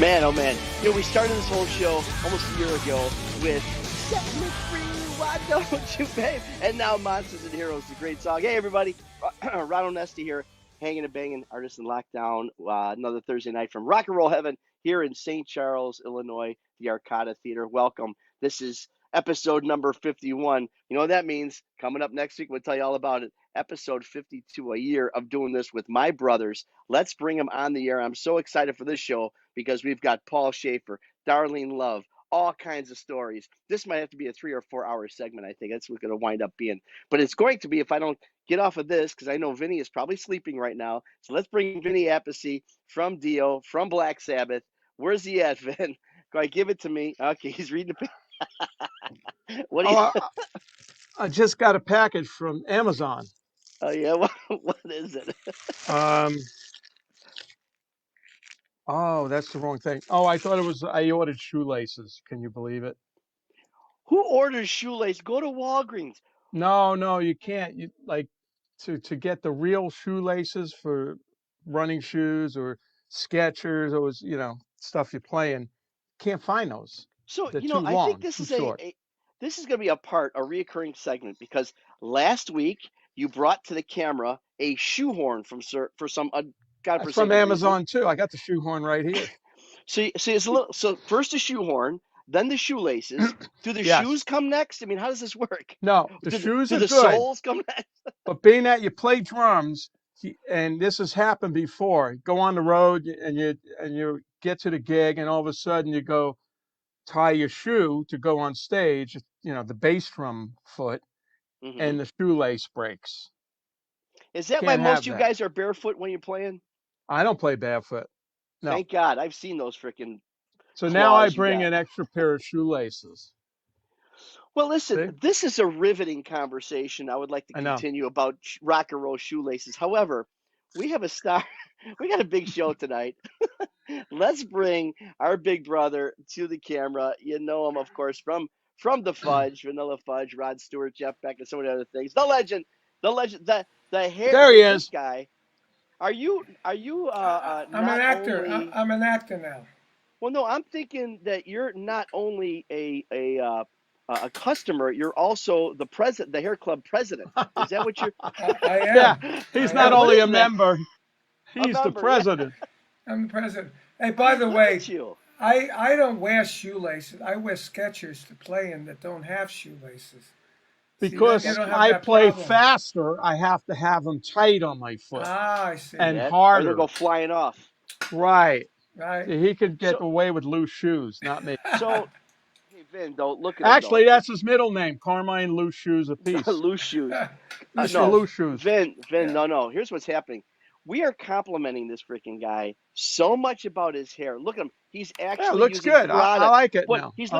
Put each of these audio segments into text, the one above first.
Man, oh man. We started this whole show almost a year ago with Set Me Free, Why Don't You, Babe? And now Monsters and Heroes, the great song. Hey, everybody. Ronald Nesty here, Hangin' Bangin, artist in lockdown. Another Thursday night from Rock and Roll Heaven here in St. Charles, Illinois, the Arcada Theater. Welcome. This is episode number 51. You know what that means? Coming up next week, we'll tell you all about it. Episode 52, a year of doing this with my brothers. Let's bring them on the air. I'm so excited for this show because we've got Paul Shaffer, Darlene Love, all kinds of stories. This might have to be a 3 or 4 hour segment, I think. That's what it's going to wind up being. But it's going to be if I don't get off of this, because I know Vinny is probably sleeping right now. So let's bring Vinny Appice from Dio, from Black Sabbath. Where's he at, Vin? Go ahead, give it to me. Okay, he's reading the What do you... I just got a package from Amazon. Oh, yeah? What is it? Oh, that's the wrong thing. Oh, I thought it was, I ordered shoelaces. Can you believe it? Who orders shoelace? Go to Walgreens. No, you can't. You like to get the real shoelaces for running shoes or Skechers or stuff you're playing. Can't find those. So, They're too I long, think this too is short. this is going to be a reoccurring segment because last week you brought to the camera a shoehorn for some That's godforsaken from reason. Amazon too. I got the shoehorn right here. So it's a little. So first the shoehorn, then the shoelaces. Do the Yes. shoes come next? I mean, how does this work? No, the shoes do are the good. soles come next? But being that you play drums, and this has happened before, go on the road and you get to the gig, and all of a sudden you go tie your shoe to go on stage, the bass drum foot, Mm-hmm. and the shoelace breaks. Is that Can't why most have of you that. guys are barefoot when you're playing? I don't play barefoot. No. Thank God. I've seen those freaking. So now I claws you bring got. an extra pair of shoelaces. Well, listen, See? this is a riveting conversation. I would like to continue about rock and roll shoelaces. However, we have a star. We got a big show tonight. Let's bring our big brother to the camera. You know him, of course, from the Fudge, Vanilla Fudge, Rod Stewart, Jeff Beck, and so many other things. The legend, the hair. There he this is. Guy. Are you? I'm an actor. I'm an actor now. Well, no, I'm thinking that you're not only a customer, you're also the president, the hair club president. Is that what you're? I am. Yeah, he's not only a member; he's the president. Yeah. I'm the president. Hey, by the way, I don't wear shoelaces. I wear Skechers to play in that don't have shoelaces. Because I play faster, I have to have them tight on my foot. Ah, I see. And harder. Or they'll go flying off. Right. Right. He could get away with loose shoes, not me. So, hey, Vin, don't look at Actually, that's his middle name, Carmine Loose Shoes Apiece. Loose shoes. No, Loose Shoes. Vin, no. Here's what's happening. We are complimenting this freaking guy so much about his hair. Look at him. He's actually looks good. I like it now. He's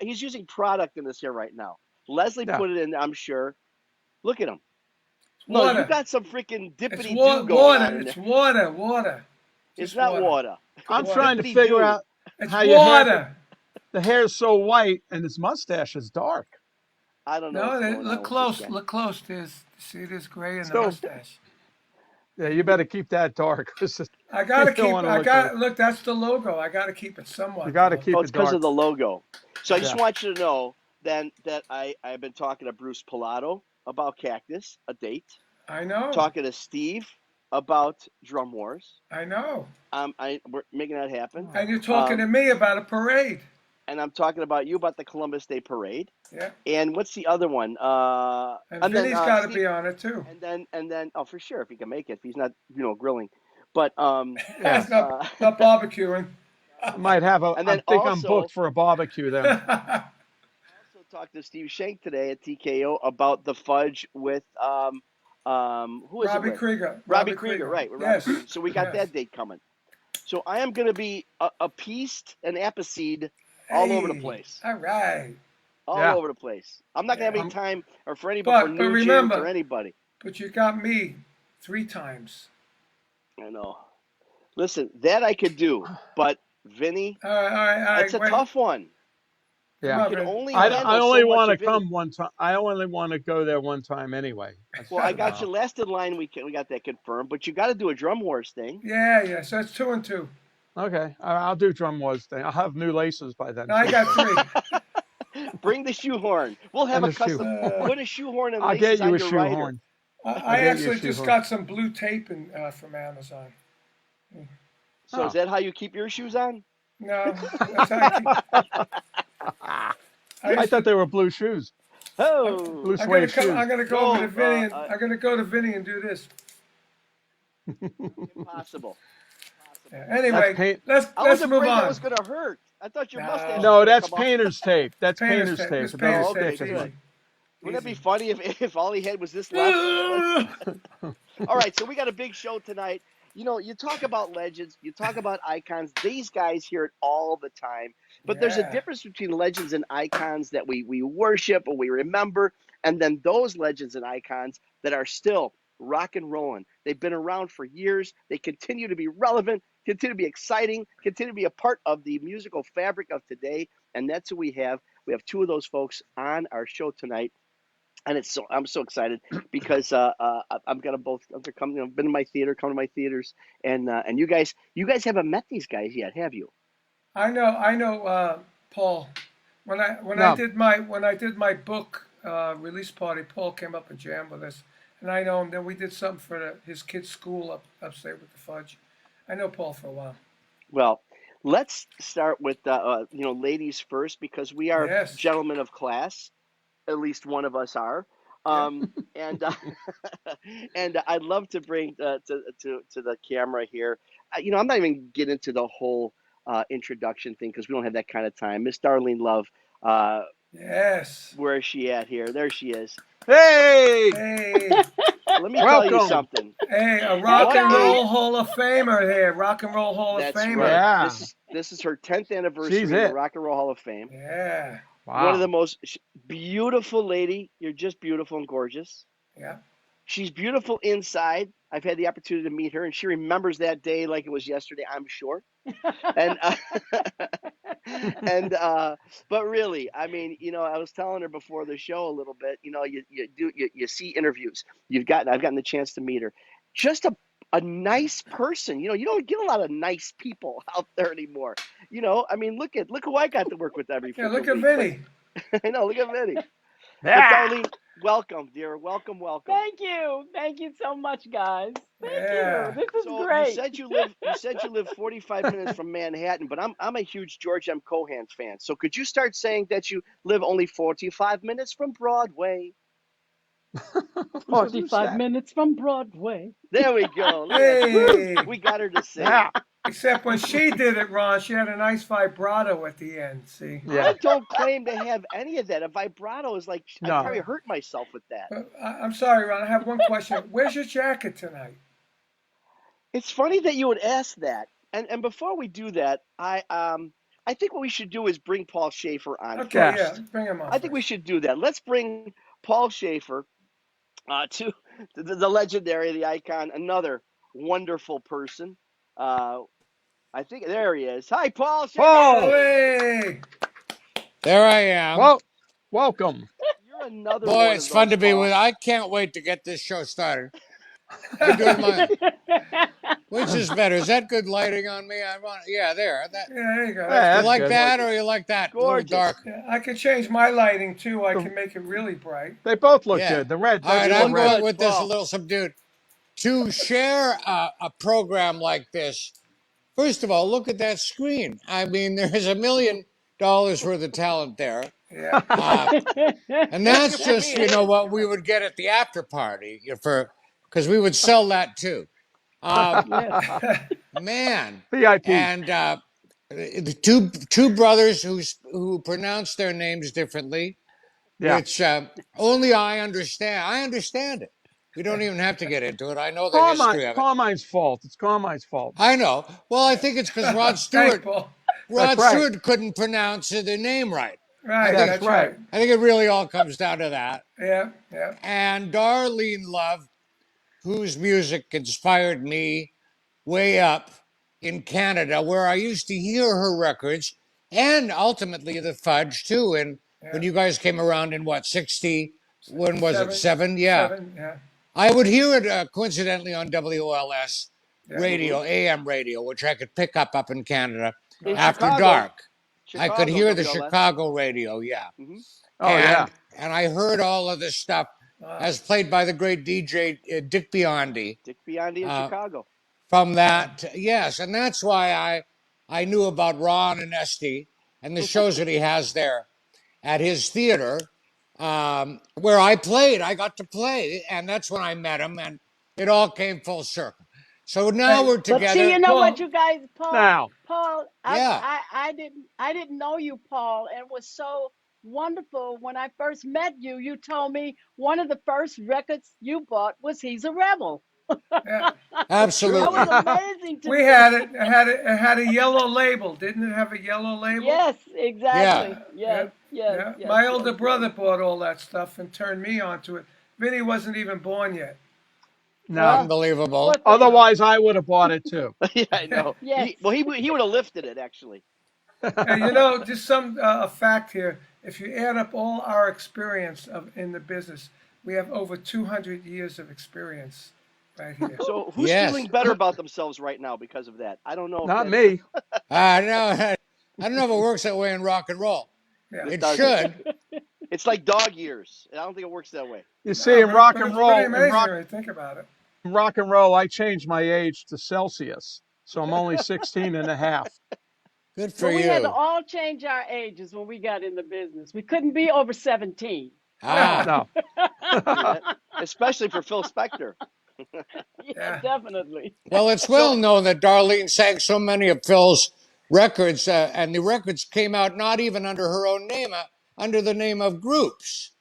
he's using product in his hair right now. Leslie put it in, I'm sure. Look at him. Look, you got some freaking dippity-doo going on. It's water. It's not water. I'm trying to figure out how water. The hair is so white and his mustache is dark. I don't know. No, look close. Look close. See this gray in the mustache. Yeah, you better keep that dark. I gotta keep. Look, that's the logo. I gotta keep it somewhat. You gotta keep it dark. It's because of the logo. So I just want you to know then that I've been talking to Bruce Pilato about Cactus, a date. I know. Talking to Steve about Drum Wars. I know. We're making that happen. And you're talking to me about a parade. And I'm talking about you about the Columbus Day Parade. Yeah. And what's the other one? And Vinny's got to be on it too. And then for sure if he can make it, if he's not grilling, but not barbecuing. I might have I think I'm booked for a barbecue then. I also talked to Steve Shank today at TKO about the Fudge with who is Robbie it? Krieger. Robbie Krieger, right? Yes. So we got that date coming. So I am going to be appeased and apiced all over the place. All right. All over the place. I'm not going to have any time or for anybody, for new gyms or anybody. But you got me 3 times. I know. Listen, that I could do, but Vinny, all right, it's a tough one. Yeah, I only want to come one time. I only want to go there one time anyway. Well, I got you last in line. We got that confirmed, but you got to do a Drum Wars thing. Yeah. So it's 2 and 2. Okay, I'll do drum was thing. I'll have new laces by then No, I too. got So. 3. Bring the shoehorn. We'll have And a the shoe. custom. Put a shoehorn and I'll get laces you on a your rider. shoehorn. I'll I get you a actually just shoehorn. got some blue tape from Amazon. So is that how you keep your shoes on? No, that's how I keep. I I used thought to. they were blue shoes, Oh, blue suede I'm shoes. gonna go over to no, Vinny and I'm gonna go to Vinny and do this. impossible. Yeah. That's Anyway, paint. I was let's move afraid that was on. gonna hurt. I thought your mustache was No, No, gonna that's come off. painter's tape. That's painter's painter's tape. tape. This It doesn't painter's Oh, okay, tape's stick as good. much. easy. Wouldn't that be Easy. funny if all he had was this left? All right, so we got a big show tonight. You know, you talk about legends, you talk about icons. These guys hear it all the time. But there's a Yeah. difference between legends and icons that we worship or we remember, and then those legends and icons that are still rock and rolling. They've been around for years. They continue to be relevant, continue to be exciting, continue to be a part of the musical fabric of today. And that's who we have. We have two of those folks on our show tonight. And I'm so excited because I'm gonna both they're coming. Been in my theater, come to my theaters, and you guys haven't met these guys yet, have you? I know, Paul. No, When I did my book release party, Paul came up and jammed with us, and I know him. Then we did something for his kid's school upstate with the fudge. I know Paul for a while. Well, let's start with ladies first because we are Yes. gentlemen of class. At least one of us are. Yeah. And and I'd love to bring to the camera here. I'm not even getting into the whole introduction thing because we don't have that kind of time. Miss Darlene Love, Yes. where is she at here? There she is. hey, Hey. Let me tell you welcome. something. Hey, a What rock and a roll Hall of Famer here. Rock and roll Hall of That's Famer. right. Yeah, This is her 10th she's anniversary in the it. Rock and Roll Hall of Fame. Yeah. One of the Wow. most beautiful lady. You're just beautiful and gorgeous. Yeah. She's beautiful inside. I've had the opportunity to meet her, and she remembers that day like it was yesterday, I'm sure. And and but really, I mean, I was telling her before the show a little bit. You see interviews. I've gotten the chance to meet her. Just a nice person. You don't get a lot of nice people out there anymore. I mean, look who I got to work with every Yeah, freaking look at week. But Vinny. I know, look at Vinny. But Yeah. Darlene, welcome, dear. Welcome, welcome. Thank you. Thank you so much, guys. Thank you. Yeah. This is So great. you said you live 45 minutes from Manhattan, but I'm a huge George M. Cohan's fan. So could you start saying that you live only 45 minutes from Broadway? Who's 45 that? minutes from Broadway. There we go. Look at that. Hey. We got her to sing. Yeah, Except when she did it, Ron, she had a nice vibrato at the end. See. yeah. I don't claim to have any of that. A vibrato is like I'd No, probably hurt myself with that. But I'm sorry, Ron. I have one question. Where's your jacket tonight? It's funny that you would ask that. And before we do that, I think what we should do is bring Paul Shaffer on Okay, first. yeah, bring him on. I think we should do that. Let's bring Paul Shaffer to the legendary, the icon, another wonderful person. I think there he is. Hi, Paul Paul. Shaffer. Hey. There I am. Well, welcome. You're another Boy, one it's of fun those, to be Paul. with. I can't wait to get this show started. We're doing my. Which is better? Is that good lighting on me? Yeah, there. Yeah, there you go. Yeah, That's You that's good. like good. that, Gorgeous. or you like that? A little Gorgeous. dark. Yeah, I can change my lighting too. I The- can make it really bright. They both look Yeah. good. The red. All That's right, You the I'm look red. going good, with this a Paul. little subdued. To share a program like this, first of all, look at that screen. I mean, there's $1 million worth of talent there. Yeah. And that's just, what we would get at the after party because we would sell that too. Yes. Man. VIP. And the two brothers who pronounce their names differently, Yeah. which only I understand. I understand it. We don't even have to get into it. I know the history of it. Carmine's fault. It's Carmine's fault. I know. Well, I think it's because Rod Thanks, Stewart. Paul. That's Rod right. Stewart couldn't pronounce the name right. Right, That's that's right. right. I think it really all comes down to that. Yeah, yeah. And Darlene Love, whose music inspired me way up in Canada, where I used to hear her records, and ultimately the Fudge too. And when Yeah. you guys came around in what, 60, when was it, 7? 7? Yeah. 7, yeah. I would hear it coincidentally on WOLS radio, AM radio, which I could pick up in Canada In after Chicago. dark. I could Chicago, hear the WLS. Chicago radio, yeah. Mm-hmm. Oh yeah. And I heard all of this stuff as played by the great DJ Dick Biondi. Dick Biondi in Chicago. From that, yes, and that's why I knew about Ron and Esty and the shows that he has there at his theater, where I played. I got to play, and that's when I met him, and it all came full circle. So now we're together. But see, you know what, you guys, Paul, Now. Paul, Yeah. I didn't know you, Paul, and it was so wonderful when I first met you. You told me one of the first records you bought was "He's a Rebel." Yeah. Absolutely. That was amazing to We me. had it. It had a yellow label. Didn't it have a yellow label? Yes, exactly. Yeah. Yes. My older brother bought all that stuff and turned me onto it. Vinny wasn't even born yet. No. Unbelievable. What the- Otherwise, I would have bought it too. Yeah, I know. Yes. He would have lifted it actually. And you know, just some a fact here. If you add up all our experience in the business, we have over 200 years of experience right here. So who's Yes. feeling better about themselves right now because of that? I don't know. if Not that's- me. No, I don't know if it works that way in rock and roll. Yeah. It doesn't. should. It's like dog years. I don't think it works that way. You see, in but rock it's and pretty roll, amazing when you think about it. I changed my age to Celsius, so I'm only 16 and a half. Good for Well, we you. had to all change our ages when we got in the business. We couldn't be over 17. No. Yeah. Especially for Phil Spector. Yeah. Definitely. Well, it's well known that Darlene sang so many of Phil's records, and the records came out not even under her own name, under the name of groups.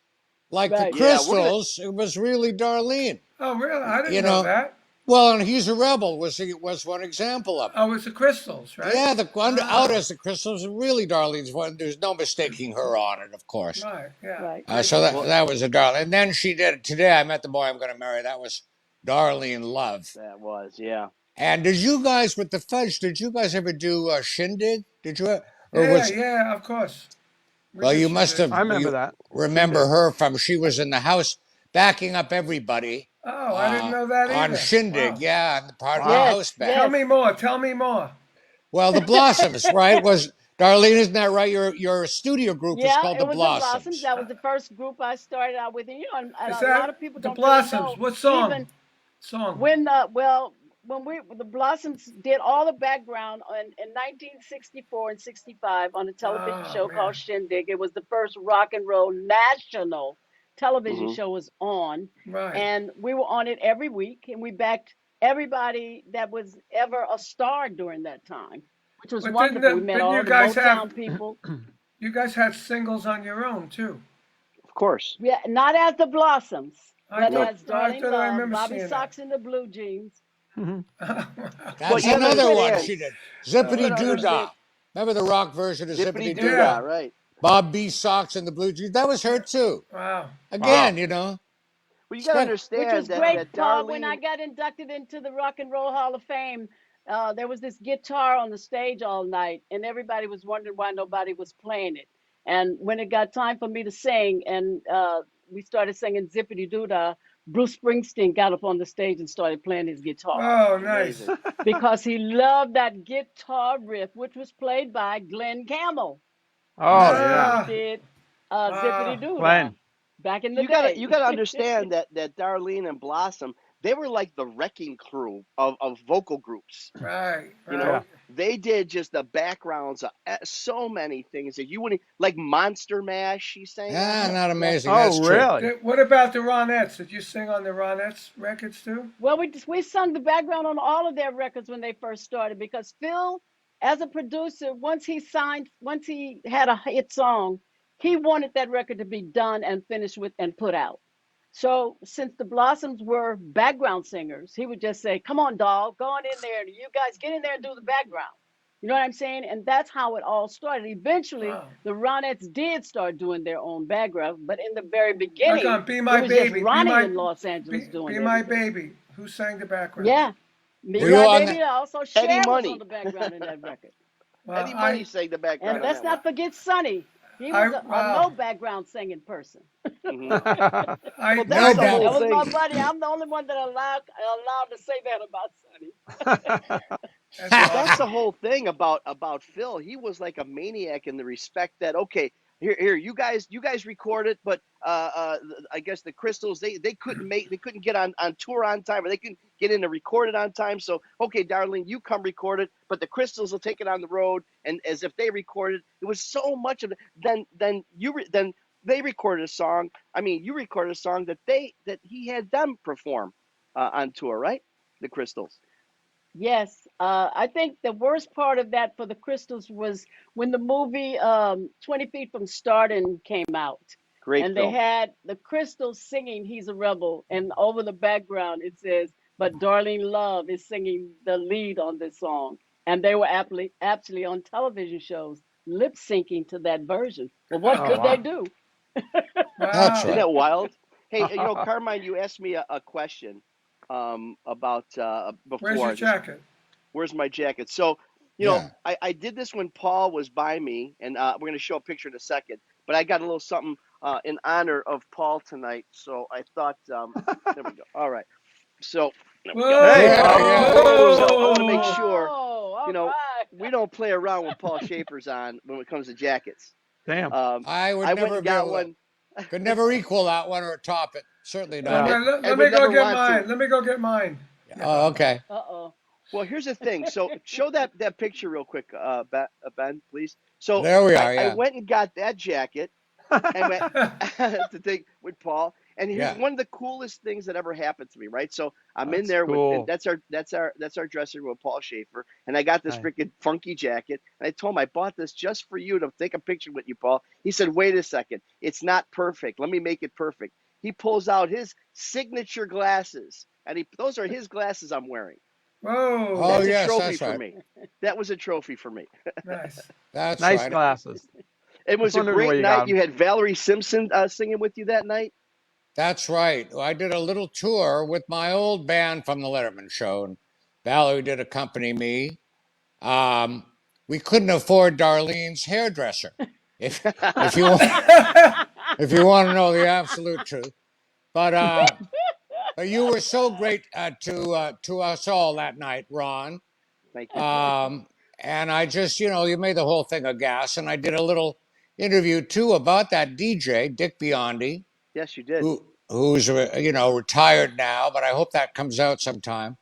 Like the Right. Yeah, we're gonna- Crystals, it was really Darlene. Oh, really? I didn't You know know, that. Well, and He's a Rebel was one example of it. Oh, it's the Crystals, right? Yeah, the one Ah. out as the Crystals, really Darlene's one. There's no mistaking her on it, of course. Right. Yeah. Right. So that was a Darlene. And then she did Today I Met the Boy I'm Going to Marry. That was Darlene Love. That was, yeah. And did you guys with the Fudge? Did you guys ever do Shindig? Did you? Or Yeah, of course. Well, you must have. I remember that. Remember her from? She was in the house backing up everybody. Oh, I didn't know that either. On Shindig, Wow. yeah, and part of the Yes, house band. yes. Tell me more. Well, the Blossoms, right? Was Darlene? Isn't that right? Your studio group is Yeah, called it the was Blossoms. the Blossoms. That was the first group I started out with. And, you know, and Is a that lot of people the don't Blossoms? really know. What song? Even Song. when the Blossoms did all the background in 1964 and 65 on a television show man. called Shindig. It was the first rock and roll national television Mhm. show was on, Right. and we were on it every week, and we backed everybody that was ever a star during that time, which was But wonderful. We met didn't all you the guys Motown have- people. You guys had singles on your own too. Of course. Yeah, not as the Blossoms, but thought- as Darlene thought I Love, remember Bobby seeing Socks and the Blue Jeans. That's Well, you gotta another one understand- she did. Zippity gotta Doo understand- Dah. Remember the rock version of Zippity Zippity Doo Doo Dah, Dah? right. Bob B. Socks and the Blue Jeans. That was her too. Wow. Again, you know. Well, you got to Which understand Which was that, great, that Paul. Darlene. When I got inducted into the Rock and Roll Hall of Fame, there was this guitar on the stage all night, and everybody was wondering why nobody was playing it. And when it got time for me to sing, and we started singing Zippity Doo Dah, Bruce Springsteen got up on the stage and started playing his guitar Oh, nice. Amazing. because he loved that guitar riff, which was played by Glenn Campbell. Oh yeah. Ah. Did Wow. Zippity Doo Dah Glenn. back in the You day. gotta understand that Darlene and Blossom, they were like the wrecking crew of vocal groups. Right. You know, right. they did just the backgrounds of so many things that you wouldn't like. Monster Mash, she sang. on Yeah, that. not amazing. Oh That's true. really? What about the Ronettes? Did you sing on the Ronettes records too? Well, we sung the background on all of their records when they first started because Phil, as a producer, once he had a hit song, he wanted that record to be done and finished with and put out. So since the Blossoms were background singers, he would just say, "Come on, dog, go on in there. You guys get in there and do the background." You know what I'm saying? And that's how it all started. Eventually, Wow. the Ronettes did start doing their own background, but in the very beginning, Like on Be My it was Baby. just Be Ronnie My- in Los Angeles doing Be it. My Baby. Who sang the background? Yeah. Me Were you on Baby that- also Cher was Money. on the background in that record. Well, Eddie Money sang the background. And on let's that not forget Sonny. He I was a no wow. background singing person. Hmm. I Well, No That's the back. whole that was my thing. buddy. I'm the only one that allowed to say that about Sonny. that's But that's awesome. the whole thing about Phil. He was like a maniac in the respect that okay, here you guys record it, but I guess the Crystals they couldn't get on tour on time, or they couldn't get in to record it on time. So okay, Darlene, you come record it, but the Crystals will take it on the road, and as if they recorded. It was so much of it. Then they recorded a song. I mean, you recorded a song that he had them perform on tour, right? The Crystals. Yes, I think the worst part of that for the Crystals was when the movie 20 Feet from Stardom came out, Great and they film. had the Crystals singing "He's a Rebel," and over the background it says, "But Darlene Love is singing the lead on this song," and they were actually on television shows lip syncing to that version. Well, what Oh could they wow. do? That's Wow. Isn't right. that wild? Hey, Carmine, you asked me a question about Where's your before this. jacket? Where's my jacket? So, Yeah. I did this when Paul was by me, and we're going to show a picture in a second. But I got a little something in honor of Paul tonight. So I thought, there we go. All right. So there we go. Hey. Yeah. Whoa! Yeah. So I want to make Whoa! sure, Oh, you all know, right. we don't play around when Paul Schaefer's on when it comes to jackets. Damn. I would I went never and be got able to. one. Could never equal that one or top it. Certainly Well, not Yeah. it. I let me would go never get want mine. to. Let me go get mine. Oh, okay. Uh-oh. Well, here's the thing. So show that picture real quick, Ben, please. So There we I, are. I Yeah. went and got that jacket and went to take with Paul. And here's Yeah. one of the coolest things that ever happened to me. Right. So I'm in That's there with, and cool. that's our dressing room with Paul Schaefer, and I got this Nice. freaking funky jacket. And I told him I bought this just for you to take a picture with you, Paul. He said, "Wait a second, it's not perfect. Let me make it perfect." He pulls out his signature glasses, and those are his glasses I'm wearing. Oh, Whoa! That's a yes, trophy that's for right. me. That was a trophy for me. Nice. That's Nice right. glasses. It I was was a wondering where great you got night. them. You had Valerie Simpson singing with you that night. That's right. I did a little tour with my old band from the Letterman Show, and Valerie did accompany me. Um, we couldn't afford Darlene's hairdresser, if if you if you want to know the absolute truth. But you were so great to us all that night, Ron. Thank you. Um, and I just, you made the whole thing a gas, and I did a little interview too about that DJ, Dick Biondi, Yes, you did. who's retired now, but I hope that comes out sometime.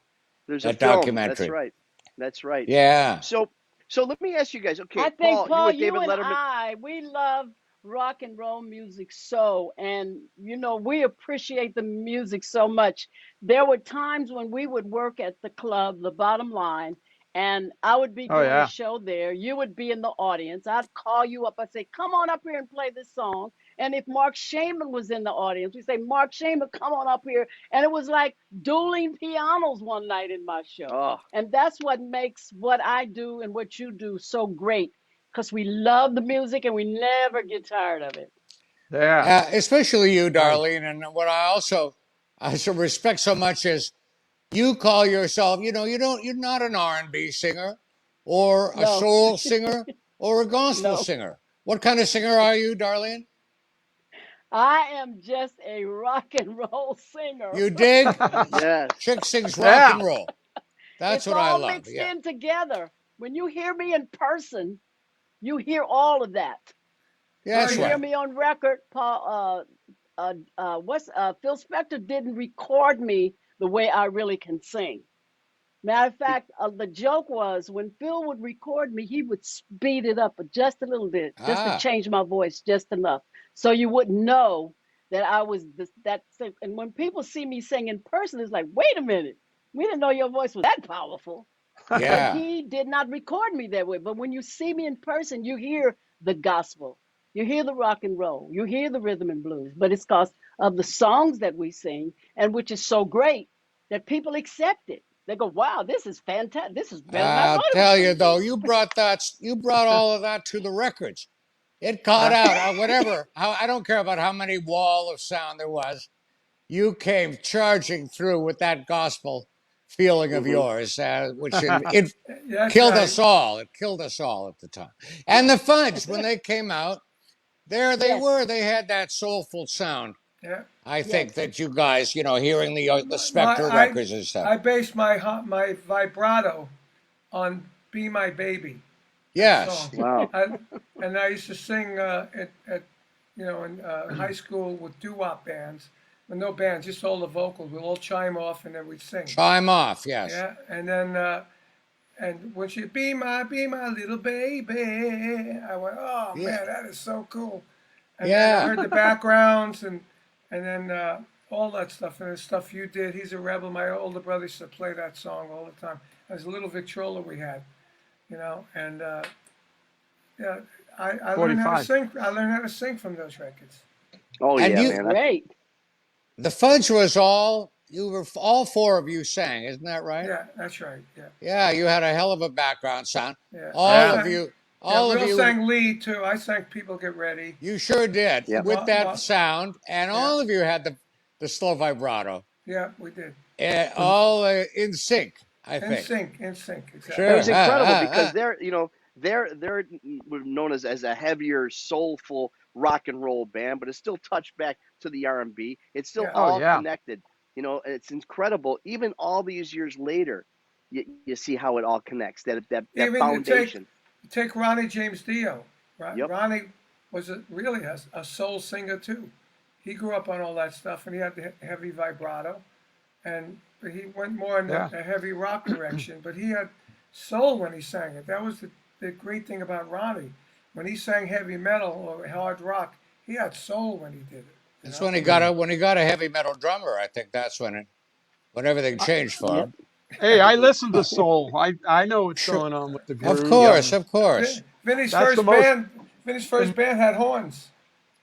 There's a That film. That's documentary. right. That's right. Yeah. So, so let me ask you guys. Okay, I think, Paul, you Paul, with you David and Letterman. I, we love rock and roll music so, and we appreciate the music so much. There were times when we would work at the club, the bottom line, and I would be Oh doing a yeah. show there. You would be in the audience. I'd call you up. I'd say, come on up here and play this song. And if Mark Shaman was in the audience, we'd say, Mark Shaman, come on up here. And it was like dueling pianos one night in my show. Oh, And that's what makes what I do and what you do so great because we love the music and we never get tired of it. Yeah. Especially you, Nice. Darlene. And what I so respect so much is you call yourself, you're not an R&B singer or a No, soul singer or a gospel no. singer. What kind of singer are you, Darlene? I am just a rock and roll singer. You dig? yes. Chick sings rock Yeah. and roll. That's It's what I all love. mixed Yeah. in together. When you hear me in person, you hear all of that. Yeah, When Oh that's you hear yeah. right. me on record, Paul, Phil Spector didn't record me the way I really can sing. Matter of fact, the joke was when Phil would record me, he would speed it up just a little bit, just to Ah, change my voice just enough, so you wouldn't know that I was that. And when people see me sing in person, it's like, wait a minute, we didn't know your voice was that powerful. But yeah. he did not record me that way. But when you see me in person, you hear the gospel, you hear the rock and roll, you hear the rhythm and blues. But it's because of the songs that we sing, and which is so great that people accept it. They go, "Wow, this is fantastic. This is better than I I'll thought it was tell going you to though, be." you brought all of that to the records. It caught out. Whatever. I don't care about how many wall of sound there was. You came charging through with that gospel feeling of Hmm. yours, which it That's killed right. us all. It killed us all at the time. And the Fudge, when they came out, There they Yes. were. They had that soulful sound. Yeah. I think Yes. that you guys, hearing the My Spectre records and stuff. I based my vibrato on "Be My Baby," that Yes. song. Wow. I, and I used to sing at in high school with doo-wop bands. With no bands, just all the vocals. We'll all chime off and then we'd sing. Chime off. Yes. Yeah, and then and when she be my little baby, I went, oh Yeah. man, that is so cool. And then I Yeah. heard the backgrounds and then all that stuff and the stuff you did. He's a rebel. My older brother used to play that song all the time. It was a little Victrola we had, and yeah, I learned how to 45. sing. I learned how to sing from those records. Oh And yeah, you, man. That's Great. the fudge was all four of you sang, isn't that right? Yeah, that's right. Yeah, Yeah, you had a hell of a background sound. yeah. I All Yeah. of sang. you, Yeah, all we of all you, sang lead too. I sang "People Get Ready." you sure did yeah. with that Ma, sound, and yeah, all of you had the slow vibrato, yeah, we did. all in sync. I think. In sync, It exactly. Sure. was incredible because they're known as a heavier, soulful rock and roll band, but it's still touched back to the R&B. It's still Yeah. Oh all yeah. connected. It's incredible. Even all these years later, you see how it all connects. That Even foundation. you take Ronnie James Dio. Right? Yep. Ronnie was really a soul singer too. He grew up on all that stuff, and he had the heavy vibrato, and he went more in Yeah. the heavy rock direction. But he had soul when he sang it. That was the great thing about Ronnie. When he sang heavy metal or hard rock, he had soul when he did it. It's when he got a heavy metal drummer. I think that's when everything I, changed for Yep. him. hey, I listen to soul. I know what's Sure. going on with the Of grooves, Yep. course, and of course. Vinny's that's the first most. band. Vinny's first And band had horns.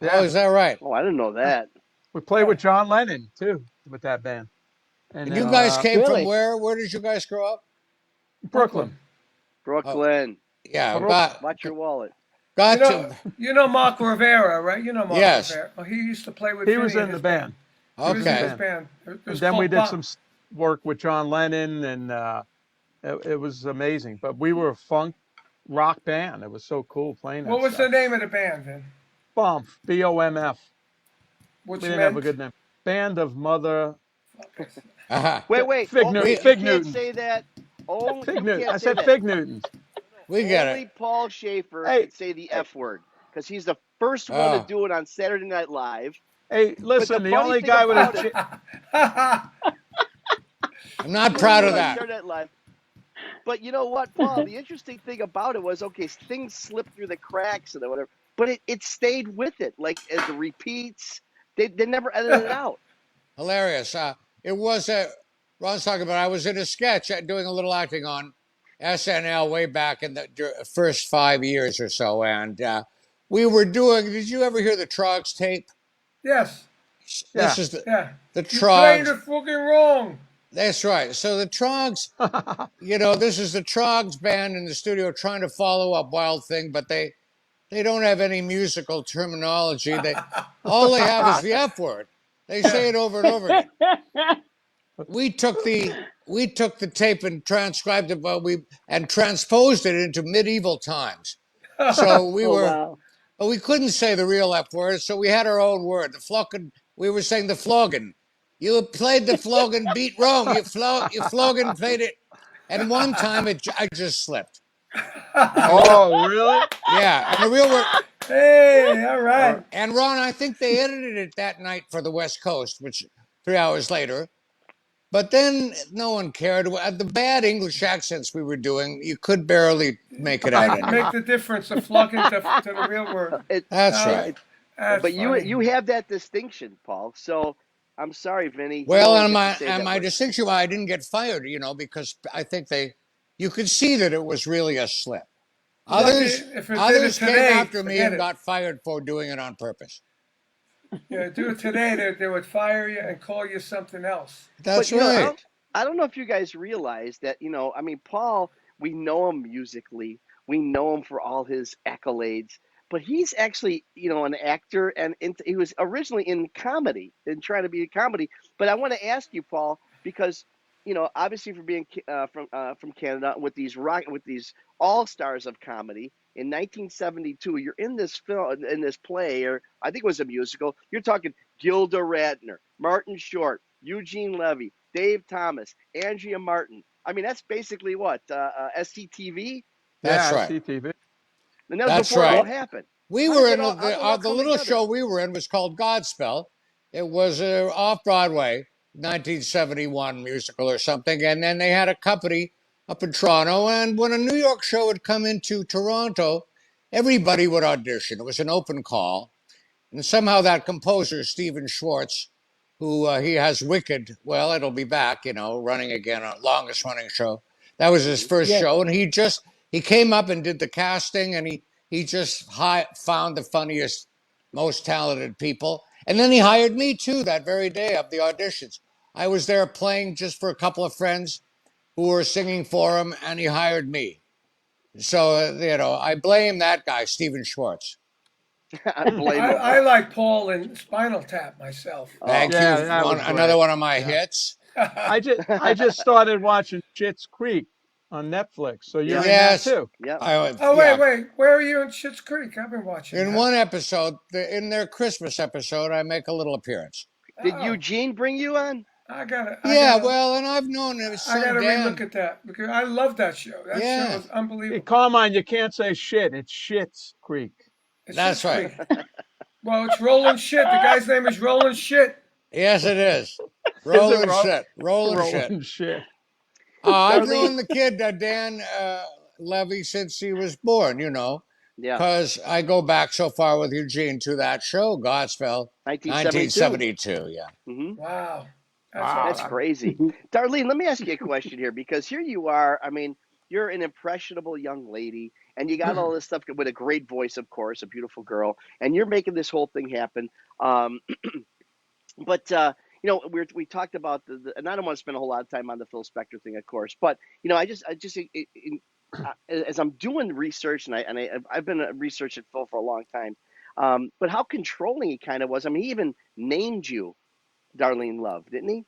Oh, yeah, is that right? Oh, I didn't know yeah, that. we played Yeah, with John Lennon too with that band, and And you then guys came from Really? where? Where did you guys grow up? Brooklyn. Brooklyn. Oh, Brooklyn, yeah, Brook. watch your wallet. You got know, to. you know Mark Rivera, right? You know Mark Yes. Rivera. Oh, he used to play with He was Vinny in in the his band. band. He He was was in the in Okay. his band, band. It and was then we called did Bump. some work with John Lennon, and it was amazing. But we were a funk rock band. It was so cool playing What that was the stuff. name of the band then? Bomf, BOMF. We Which didn't have a meant? good name. Band of Mother Uh-huh. Wait. Fig Only We you Fig can't Newtons. say that. Only Fig you Newton. can't I say said that. Fig Newtons. we No. get it. Only Paul Schaefer Hey, can say the hey, F word because he's the first one to Oh, do it on Saturday Night Live. hey, But the listen. The funny only thing guy with a about it, I'm not when he proud did of it on that. Saturday Night Live. But you know what, Paul? The interesting thing about it was, okay, things slipped through the cracks and whatever, but it stayed with it. Like the repeats, they never edited it out. Hilarious. It was Ron's talking about. I was in a sketch doing a little acting on SNL way back in the first 5 years or so, and we were doing. Did you ever hear the Trogs tape? Yes. This yeah. is Yeah. the You played Trogs. it fucking wrong. That's right. So the Trogs. This is the Trogs band in the studio trying to follow up Wild Thing, but they don't have any musical terminology. All they have is the F word. They Yeah. say it over and over again. We took the tape and transcribed it, but we and transposed it into medieval times. So Oh wow. we couldn't say the real F word, so we had our own word. The flogging. We were saying the flogging. You played the flogging beat wrong. You flogging played it. And one time I just slipped. And the real Oh, really? yeah, and the real word. Hey, all right. And Ron, I think they edited it that night for the West Coast, which 3 hours later. But then no one cared. The bad English accents we were doing, you could barely make it out Make anymore. the difference of flogging to the real word. It, That's Uh, right. that's but you funny. you have that distinction, Paul. So I'm sorry, Vinny, you Well, don't and get to my say and that my word. distinction why I didn't get fired, because I think you could see that it was really a slip. Look, Others if it did it others came today, after me forget and it. got fired for doing it on purpose. Yeah, do it today, they would fire you and call you something else. But That's I right. don't know if you guys realize that, I mean, Paul, we know him musically. We know him for all his accolades, but he's actually, an actor and he was originally in comedy and trying to be a comedy. But I want to ask you, Paul, because obviously for being from Canada with these all stars of comedy. In 1972, you're in this film, in this play, or I think it was a musical. You're talking Gilda Radner, Martin Short, Eugene Levy, Dave Thomas, Andrea Martin. I mean, that's basically what SCTV, That's Yeah, right. CTV. and that was That's before it all right. happened. We How were did in it all the come little together? show we were in was called Godspell. It was off Broadway, 1971 musical or something, and then they had a company up in Toronto. And when a New York show would come into Toronto, everybody would audition. It was an open call, and somehow that composer, Stephen Schwartz, who he has Wicked, well, it'll be back, running again, our longest running show. That was his Hmm. first Yes. show, and he came up and did the casting, and he just found the funniest, most talented people, and then he hired me too that very day of the auditions. I was there playing just for a couple of friends who were singing for him, and he hired me. So I blame that guy, Stephen Schwartz. I blame him. I like Paul in Spinal Tap myself. Oh, Thank you. Yeah, that was Another great. one of my Yeah. hits. I just started watching Schitt's Creek on Netflix. So you're yep, in that Yes. too. yep. Oh, Yeah. wait. Where are you in Schitt's Creek? I've been watching In that. one episode, in their Christmas episode, I make a little appearance. Did Oh, Eugene bring you on? Yeah, well, and I've known his I son gotta relook Dan. at that because I love that show. That show Yeah, is Hey, unbelievable. Carmine, you can't say shit. It's Schitt's Creek. It's that's Schitt's right. Creek. Well, it's Roland Shit. The guy's name is Roland Shit. Yes, it is. Is it Rolling shit. Rolling shit. rolling shit? I've Darlene. known the kid, Dan Levy, since he was born, Yeah, because I go back so far with Eugene to that show, Godspell, 1972. 1972. Yeah. Hmm. Wow, that's Wow. That's awesome. crazy. Darlene, let me ask you a question here because here you are. I mean, you're an impressionable young lady and you got all this stuff with a great voice, of course, a beautiful girl, and you're making this whole thing happen. Um, but we talked about and I don't want to spend a whole lot of time on the Phil Spector thing, of course, but as I'm doing research, and I've been researching Phil for a long time, but how controlling he kind of was. I mean, he even named you Darlene Love, didn't he?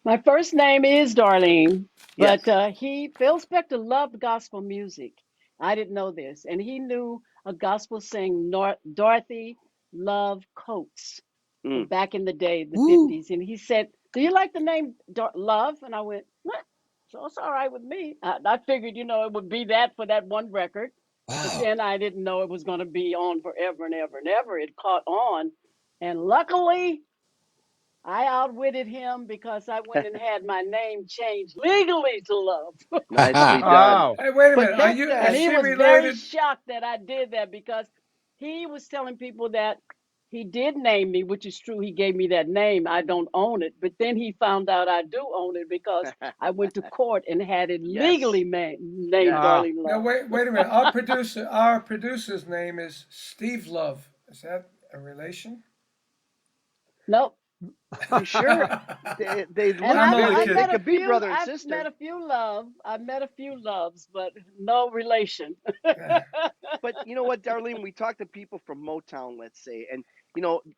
My first name is Darlene, but Yes. Phil Spector loved gospel music. I didn't know this, and he knew a gospel singer, Dorothy Love Coates, from Mm. back in the day, the Woo. 50s. And he said, "Do you like the name Love?" And I went, "What? So it's all right with me." I figured, it would be that for that one record, but Wow. then I didn't know it was going to be on forever and ever and ever. It caught on, and luckily I outwitted him because I went and had my name changed legally to Love. Nicely done. Wow. Hey, wait a But minute. Are back you? And Is then, he she was very related? shocked that I did that because he was telling people that he did name me, which is true. He gave me that name. I don't own it. But then he found out I do own it because I went to court and had it yes, legally named yes. Ah, Darlene No, Love. wait a minute. Our producer's name is Steve Love. Is that a relation? Nope. You sure? They And look I'm only very. kidding. They could be brother and sister. I've met a few loves, but no relation. But you know what, Darlene? We talked to people from Motown, let's say, and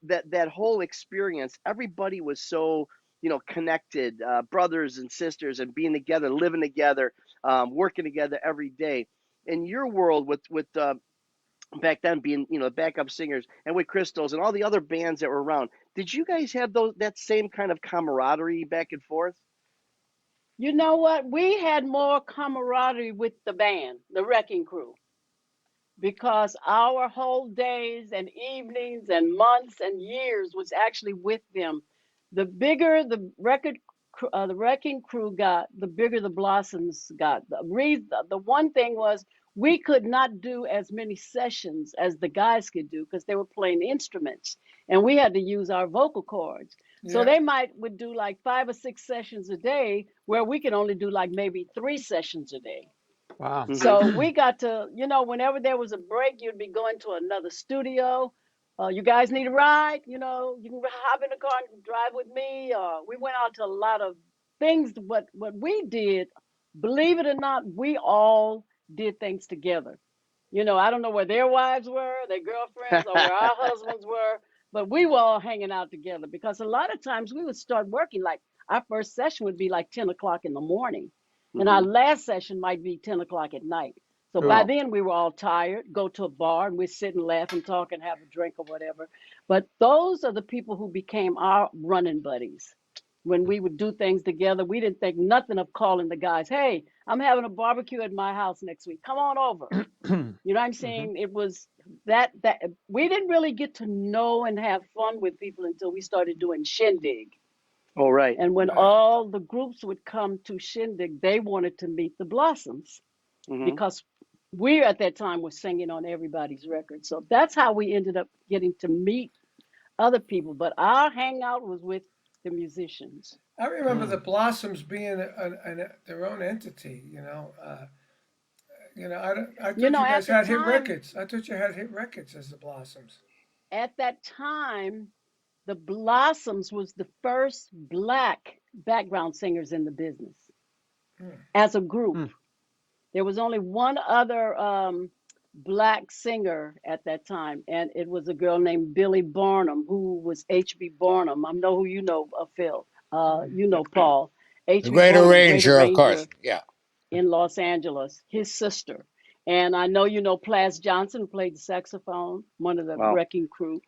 that whole experience. Everybody was so connected, brothers and sisters, and being together, living together, working together every day. In your world, with back then being backup singers and with Crystals and all the other bands that were around, did you guys have that same kind of camaraderie back and forth? You know what? We had more camaraderie with the band, the Wrecking Crew, because our whole days and evenings and months and years was actually with them. The bigger the wrecking crew got, the bigger the blossoms got. The one thing was we could not do as many sessions as the guys could do because they were playing instruments and we had to use our vocal cords. So Yeah. they would do like 5 or 6 sessions a day where we could only do like maybe 3 sessions a day. wow. Hmm. So we got to, whenever there was a break, you'd be going to another studio. You guys need a ride? You can hop in the car and drive with me. We went out to a lot of things. What we did, believe it or not, we all did things together. I don't know where their wives were, their girlfriends, or where our husbands were, but we were all hanging out together because a lot of times we would start working like our first session would be like 10 o'clock in the morning, and our Mhm. last session might be 10 o'clock at night. So by Oh, then we were all tired, go to a bar, and we'd sit and laugh and talk and have a drink or whatever. But those are the people who became our running buddies. When we would do things together, we didn't think nothing of calling the guys, hey, I'm having a barbecue at my house next week. Come on over. You know what I'm mhm. saying? It was that we didn't really get to know and have fun with people until we started doing shindig. Oh, right. And when Right. all the groups would come to shindig, they wanted to meet the Blossoms Mhm. because we at that time were singing on everybody's record. So that's how we ended up getting to meet other people. But our hangout was with the musicians. I remember the Mm. Blossoms being their own entity. I You thought know, you at guys the had hit time, records. I thought you had hit records as the Blossoms. at that time, the Blossoms was the first black background singers in the business Hmm. as a group. Mm. There was only one other black singer at that time, and it was a girl named Billy Barnum, who was H.B. Barnum. I know who you know, Phil. You know Paul. The H.B. great Barnum, the great arranger, of course. arranger Yeah. in Los Angeles, his sister. And I know you know Plas Johnson, who played the saxophone, one of the Wow. wrecking crew,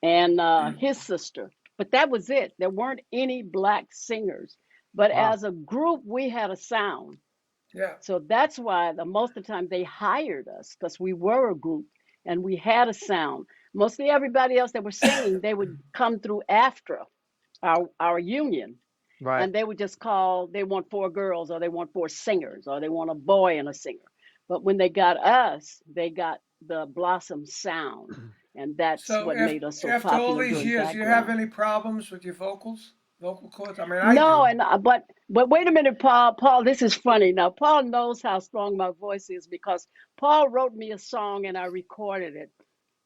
and his sister. But that was it. There weren't any black singers. But Wow. as a group, we had a sound. Yeah. So that's why most of the time they hired us because we were a group and we had a sound. Mostly everybody else that were singing, they would come through after our union, Right. and they would just call, they want four girls or they want four singers or they want a boy and a singer. But when they got us, they got the Blossom sound. And that's So what made us so after all popular these doing years, do you have background. any problems with your vocal cords? I mean, I No, do. and but wait a minute, Paul. Paul, this is funny. Now, Paul knows how strong my voice is because Paul wrote me a song and I recorded it,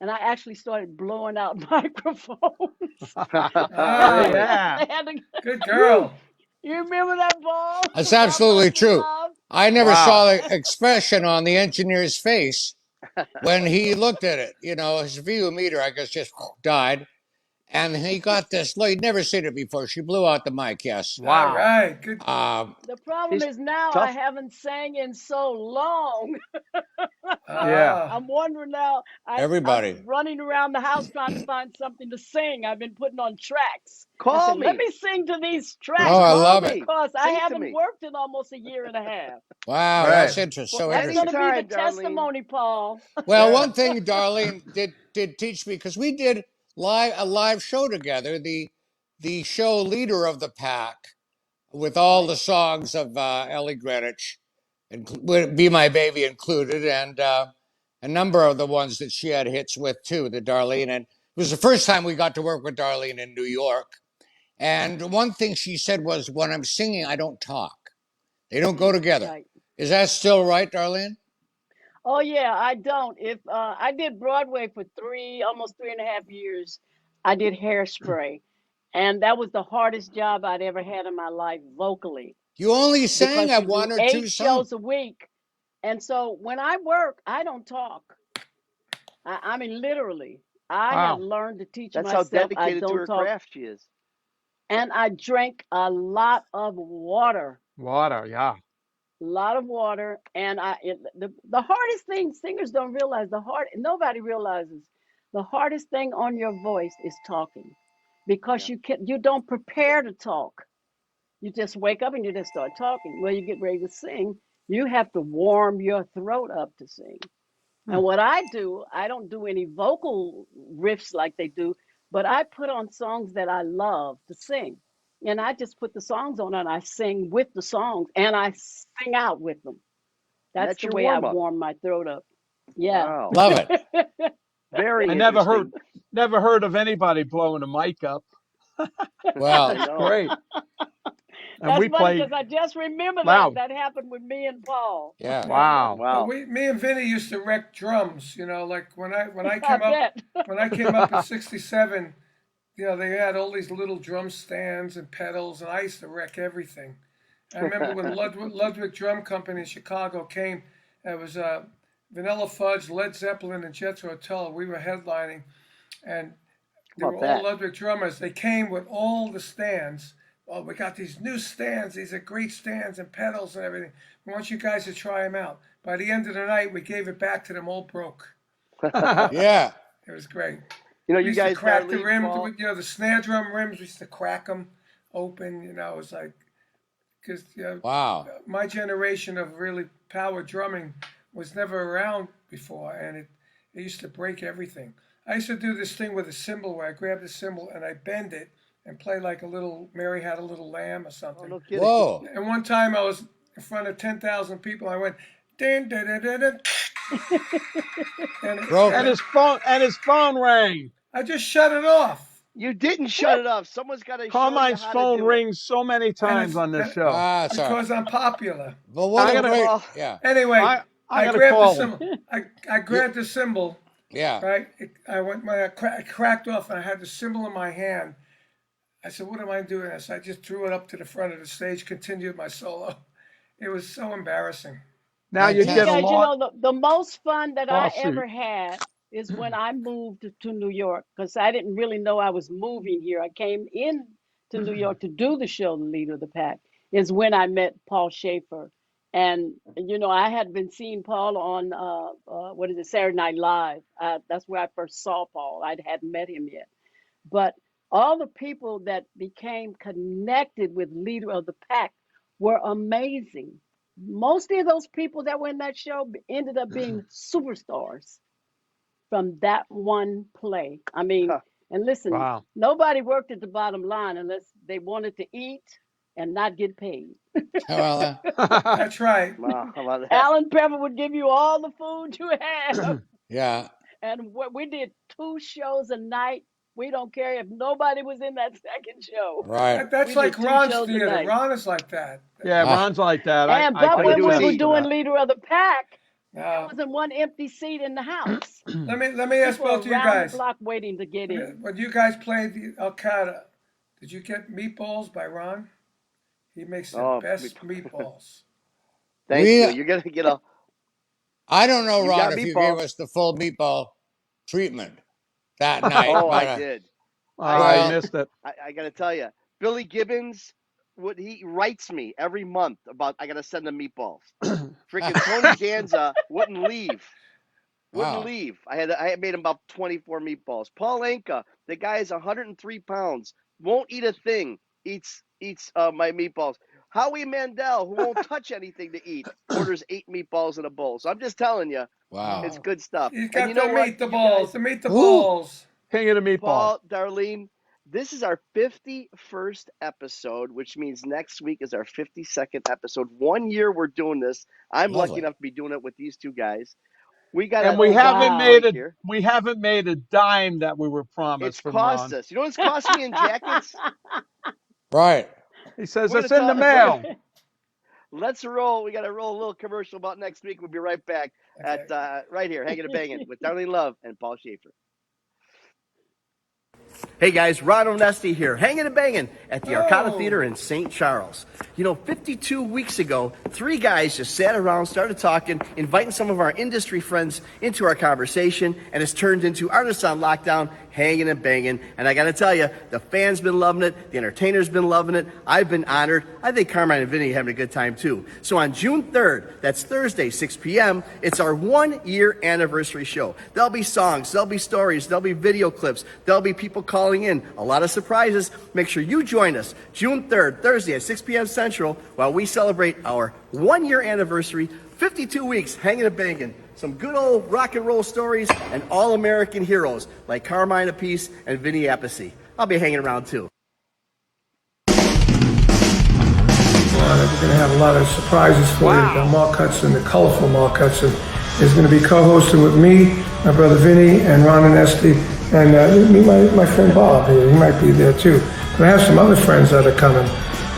and I actually started blowing out microphones. Ah, Really? Yeah. They had to, good woo, girl. you remember that, Paul? That's About absolutely Monsters true. Love? I never Wow. saw the expression on the engineer's face when he looked at it. His VU meter, I guess, just died. And he got this. He'd never seen it before. She blew out the mic, yes. All Wow. right, good. Um, The problem He's is now I tough. haven't sang in so long. Yeah. Ah, I'm wondering now. I'm everybody. running around the house trying to find something to sing. I've been putting on tracks. I Call said, let me. me sing to these Oh, Please I tracks call love it. me. because I Sing to haven't me. worked in almost a year and a half. Wow, Right. that's interesting. Well, So that's going interesting. to be the Anytime, Darlene. testimony, Paul. Well, yeah. one thing Darlene did teach me because we did a live show together. The show Leader of the Pack with all Right. the songs of Ellie Greenwich, and would Be My Baby included, and a number of the ones that she had hits with too. The Darlene, and it was the first time we got to work with Darlene in New York. And one thing she said was, "When I'm singing, I don't talk. They don't go together." Right. Is that still right, Darlene? Oh yeah, I don't. If I did Broadway for almost 3.5 years, I did Hairspray, and that was the hardest job I'd ever had in my life vocally You only sang because at you do one or two eight songs. shows a week, and so when I work, I don't talk. I mean, literally, I have Wow. learned to teach That's how myself I dedicated to don't her talk, craft she is. and I drank a lot of water. Water. Yeah. A lot of water, and the hardest thing singers don't realize, nobody realizes the hardest thing on your voice is talking, because Yeah. you don't prepare to talk. You just wake up and you just start talking. Well, you get ready to sing, you have to warm your throat up to sing. Hmm. And what I do, I don't do any vocal riffs like they do, but I put on songs that I love to sing. And I just put the songs on and I sing with the songs and I sing out with them. And That's that's the your way I warm up. warm my throat up. Yeah. Wow. Love it. I Very interesting. never heard of anybody blowing a mic up. I Well, That's know. great. And That's we funny played because I just remember that loud. that happened with me and Paul. yeah. Well, Wow. well, Wow. me and Vinny used to wreck drums. Like I bet. when I came up in '67. They had all these little drum stands and pedals, and I used to wreck everything. I remember when Ludwig Drum Company in Chicago came. It was Vanilla Fudge, Led Zeppelin, and Jethro Tull. We were headlining, and How they were about all that? Ludwig drummers. They came with all the stands, well, we got these new stands. These are great stands and pedals and everything. We want you guys to try them out. By the end of the night, we gave it back to them all broke. Yeah. It was great. You know, We you used to guys, crack the Darlene, rims, Paul, the snare drum rims. We used to crack them open. You know, it was like, because Wow. my generation of really power drumming was never around before, and it used to break everything. I used to do this thing with a cymbal where I grab the cymbal and I bend it and play like a little Mary Had a Little Lamb or oh, something. no kidding. Whoa. And one time I was in front of 10,000 people. I went, dun, dun, dun, dun, dun. Broke And it. his phone rang. I just shut it off. You didn't shut it off. Someone's got to show you Carmine's how phone to do rings so many times on this show. Ah, sorry. Because I'm popular. But what I a gotta- great, Well, yeah, Anyway, I I gotta grabbed the call him. cymbal. I grabbed the cymbal, yeah. right? I cracked off, and I had the cymbal in my hand. I said, "What am I doing?" I just threw it up to the front of the stage, continued my solo. It was so embarrassing. Now you Fantastic. get a Guys, you lot. know, the most fun that I Lawsuit. ever had is when I moved to New York, because I didn't really know I was moving here. I came in to New York to do the show, The Leader of the Pack, is when I met Paul Shaffer. And, you know, I had been seeing Paul on, Saturday Night Live. That's where I first saw Paul. I hadn't met him yet. But all the people that became connected with Leader of the Pack were amazing. Most of those people that were in that show ended up being superstars from that one play. I mean, Huh. and listen, Wow. nobody worked at the bottom line unless they wanted to eat and not get paid. Well, That's right. wow, how about that? Alan Pepper would give you all the food you have. yeah. And we did 2 shows a night. We don't care if nobody was in that second show. Right. That's We like did 2 Ron's shows a theater. night. Ron is like that. Yeah, Ah. Ron's like that. And I but take we when do we see were offense to doing that. Leader of the Pack, there Now, wasn't one empty seat in the house. let me ask People both of you around guys. the block waiting to get in. When you guys played the Al-Qaeda, did you get meatballs by Ron? He makes the Oh, best meatballs. Thank We- you. You're going to get a. I don't know, You Ron, got if you gave meatballs. us the full meatball treatment that night. Oh, but, I did. I Well- missed it. I got to tell you, Billy Gibbons, he writes me every month about I got to send him meatballs. Freaking Tony Danza wouldn't leave. Wouldn't Wow. leave. I had made him about 24 meatballs. Paul Anka, the guy is 103 pounds, won't eat a thing. Eats my meatballs. Howie Mandel, who won't touch anything to eat, orders 8 meatballs in a bowl. So I'm just telling you, Wow. it's good stuff. He's And got you know the what? meat the You balls. guys- The meat the Ooh. balls. King of the meatball. Paul, Darlene, this is our 51st episode, which means next week is our 52nd episode. 1 year we're doing this. I'm Lovely. lucky enough to be doing it with these 2 guys. We got And a we little haven't wow. made break a here. we haven't made a dime that we were promised It's from cost Ron. us. You know what it's cost me in jackets? Right. He says We're it's in the gonna talk- mail. Let's roll. We got to roll a little commercial about next week. We'll be right back Okay. at right here, Hangin' Bangin' with Darlene Love and Paul Shaffer. Hey guys, Ron Onesti here, hanging and banging at the Arcada Oh. Theater in St. Charles. You know, 52 weeks ago, 3 guys just sat around, started talking, inviting some of our industry friends into our conversation, and it's turned into Artists on Lockdown, hanging and banging. And I gotta tell you, the fans been loving it, the entertainers been loving it, I've been honored. I think Carmine and Vinny are having a good time too. So on June 3rd, that's Thursday, 6 p.m., it's our 1-year anniversary show. There'll be songs, there'll be stories, there'll be video clips, there'll be people calling in, a lot of surprises. Make sure you join us June 3rd, Thursday at 6 p.m. Central, while we celebrate our 1-year anniversary, 52 weeks hanging and banging. Some good old rock and roll stories and all-American heroes like Carmine Appice and Vinny Appice. I'll be hanging around too. We're going to have a lot of surprises for you. The Mark Hudson, the colorful Mark Hudson, is going to be co-hosting with me, my brother Vinny, and Ron Onesti, and me, my friend Bob here. He might be there too. But I have some other friends that are coming.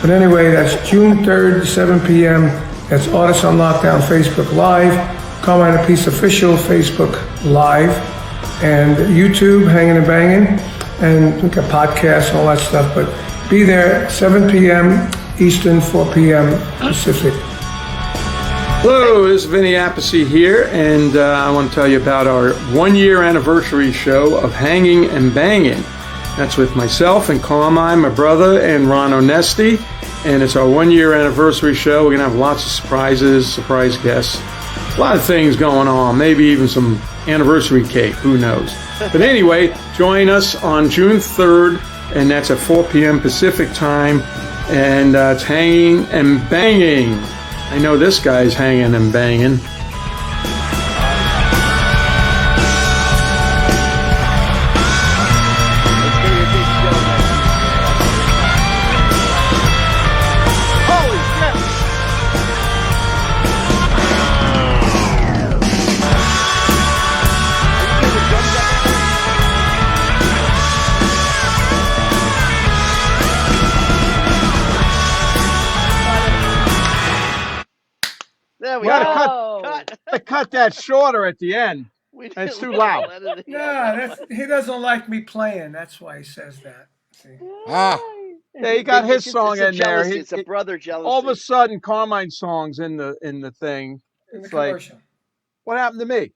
But anyway, that's June 3rd, 7 p.m. That's Artists on Lockdown Facebook Live, Carmine Appice Official Facebook Live, and YouTube, Hangin' and Bangin', and we got podcasts and all that stuff. But be there, 7 p.m. Eastern, 4 p.m. Pacific. Hello, this is Vinny Appice here, and I want to tell you about our 1-year anniversary show of Hanging and Banging. That's with myself and Carmine, my brother, and Ron Onesti. And it's our 1-year anniversary show. We're going to have lots of surprises, surprise guests, a lot of things going on, maybe even some anniversary cake, who knows. But anyway, join us on June 3rd, and that's at 4 p.m. Pacific time, and it's Hanging and Banging. I know this guy's hanging and banging. There we We had go. to cut that shorter at the end. We did It's too a loud. little editing on Yeah, that one. he doesn't like me playing. That's why he says that. See? Ah, Yeah, he got his It's song a in there. jealousy. It's a brother jealousy. All of a sudden, Carmine's song's in the thing. In the It's like, commercial. what happened to me?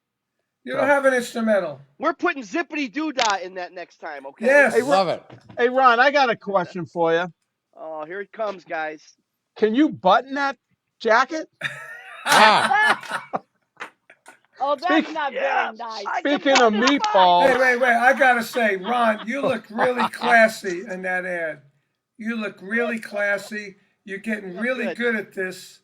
You don't have an instrumental. We're putting Zippity Doo-Dah in that next time, okay? Yes. Hey, love it. Hey, Ron, I got a question for you. Oh, here it comes, guys. Can you button that jacket? Ah, Oh, that's Speak- not Yeah, very nice. I can Speaking of button it meatballs, Wait. I gotta say, Ron, you look really classy in that ad. You look really classy. You're getting really good at this.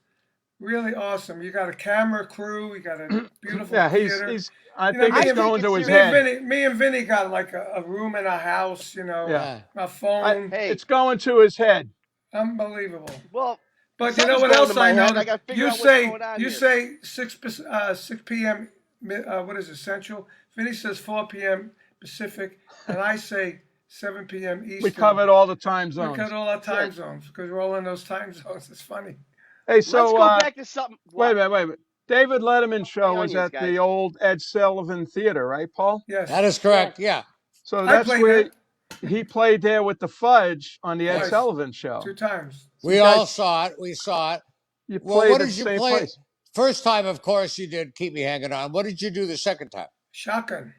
Really awesome. You got a camera crew. You got a beautiful yeah, theater. he's. I You know, think me it's and- going to his me and head. Vinny, me and Vinny got like a room in a house. You know, Yeah. a phone. Hey, It's going to his head. Unbelievable. well, But you know something's what going else to my I know? head. I gotta figure You out what's say going on you here. say 6 p.m. What is it, Central? Vinny says 4 p.m. Pacific, and I say 7 p.m. Eastern. We covered all the time We zones. covered all our time Good. zones because we're all in those time zones. It's funny. Hey, so Let's go back to something. wait a What? minute. David Letterman show My was onions, at guys. the old Ed Sullivan Theater, right, Paul? Yes. that is correct. Yeah. So I that's played where there he played there with the Fudge on the Ed Twice. Sullivan show. 2 times. We you all guys- saw it. We saw it. You Well, played what at did the you same play? place. First time, of course, you did Keep Me Hanging On. What did you do the second time? Shotgun.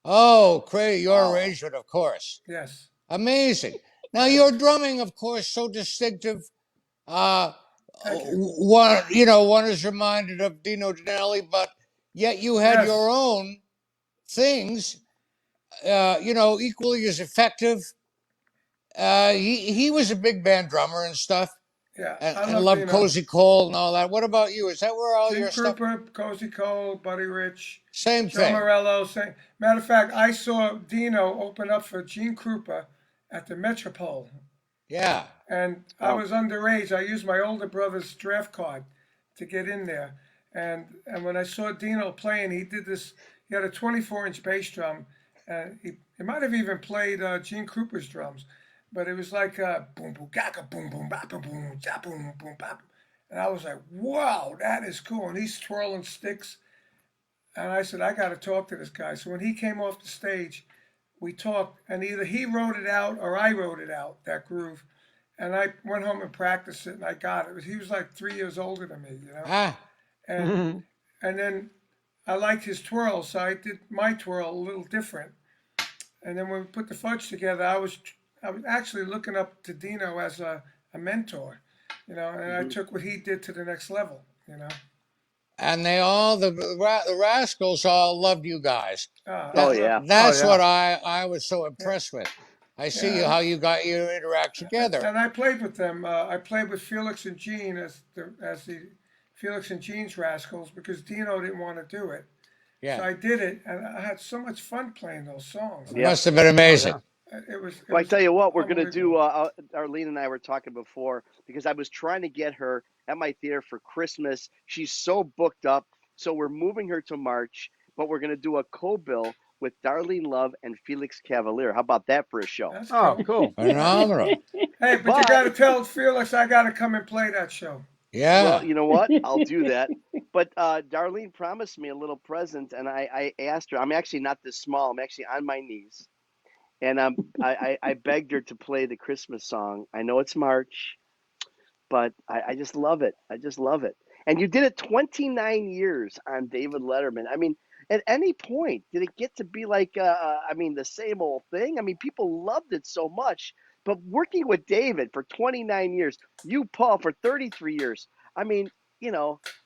Oh, Craig, your Oh. arrangement, of course. Yes. Amazing. Now, your drumming, of course, so distinctive. Thank you. One is reminded of Dino Danelli, but yet you had Yes. your own things, equally as effective. He was a big band drummer and stuff, Yeah. and, I and love loved Dino. Cozy Cole and all that. What about you? Is that where all Gene your stuff? Krupa, Cozy Cole, Buddy Rich, Same Joe thing. Morello. Matter of fact, I saw Dino open up for Gene Krupa at the Metropole. Yeah. And I Oh. was underage. I used my older brother's draft card to get in there. And when I saw Dino playing, he did this. He had a 24-inch bass drum, and he might have even played Gene Krupa's drums, but it was like boom boom gaga boom boom bop boom boom da boom boom bop. And I was like, wow, that is cool. And he's twirling sticks. And I said, I got to talk to this guy. So when he came off the stage, we talked, and either he wrote it out or I wrote it out, that groove. And I went home and practiced it, and I got it. He was like 3 years older than me, you know. Ah, And then I liked his twirl, so I did my twirl a little different. And then when we put the Fudge together, I was actually looking up to Dino as a mentor, you know, and I took what he did to the next level, you know. and they all the Rascals all loved you guys. Oh, yeah. That's Oh, yeah. what I was so impressed with. I see Yeah. how you got you to interact together. And I played with them. I played with Felix and Gene as the Felix and Gene's Rascals because Dino didn't want to do it. Yeah. So I did it, and I had so much fun playing those songs. Yeah. Must have been amazing. It was. Well, I tell you what, we're going to do, unbelievable. Arlene and I were talking before, because I was trying to get her at my theater for Christmas. She's so booked up. So we're moving her to March, but we're going to do a co-bill with Darlene Love and Felix Cavalier. How about that for a show? That's Oh, cool. cool. Phenomenal. Hey, but you But- got to tell Felix I got to come and play that show. Yeah. Well, you know what? I'll do that. But Darlene promised me a little present, and I asked her. I'm actually not this small. I'm actually on my knees. And I begged her to play the Christmas song. I know it's March, but I just love it. I just love it. And you did it 29 years on David Letterman. I mean, at any point did it get to be like, I mean, the same old thing? I mean, people loved it so much. But working with David for 29 years, you, Paul, for 33 years, I mean,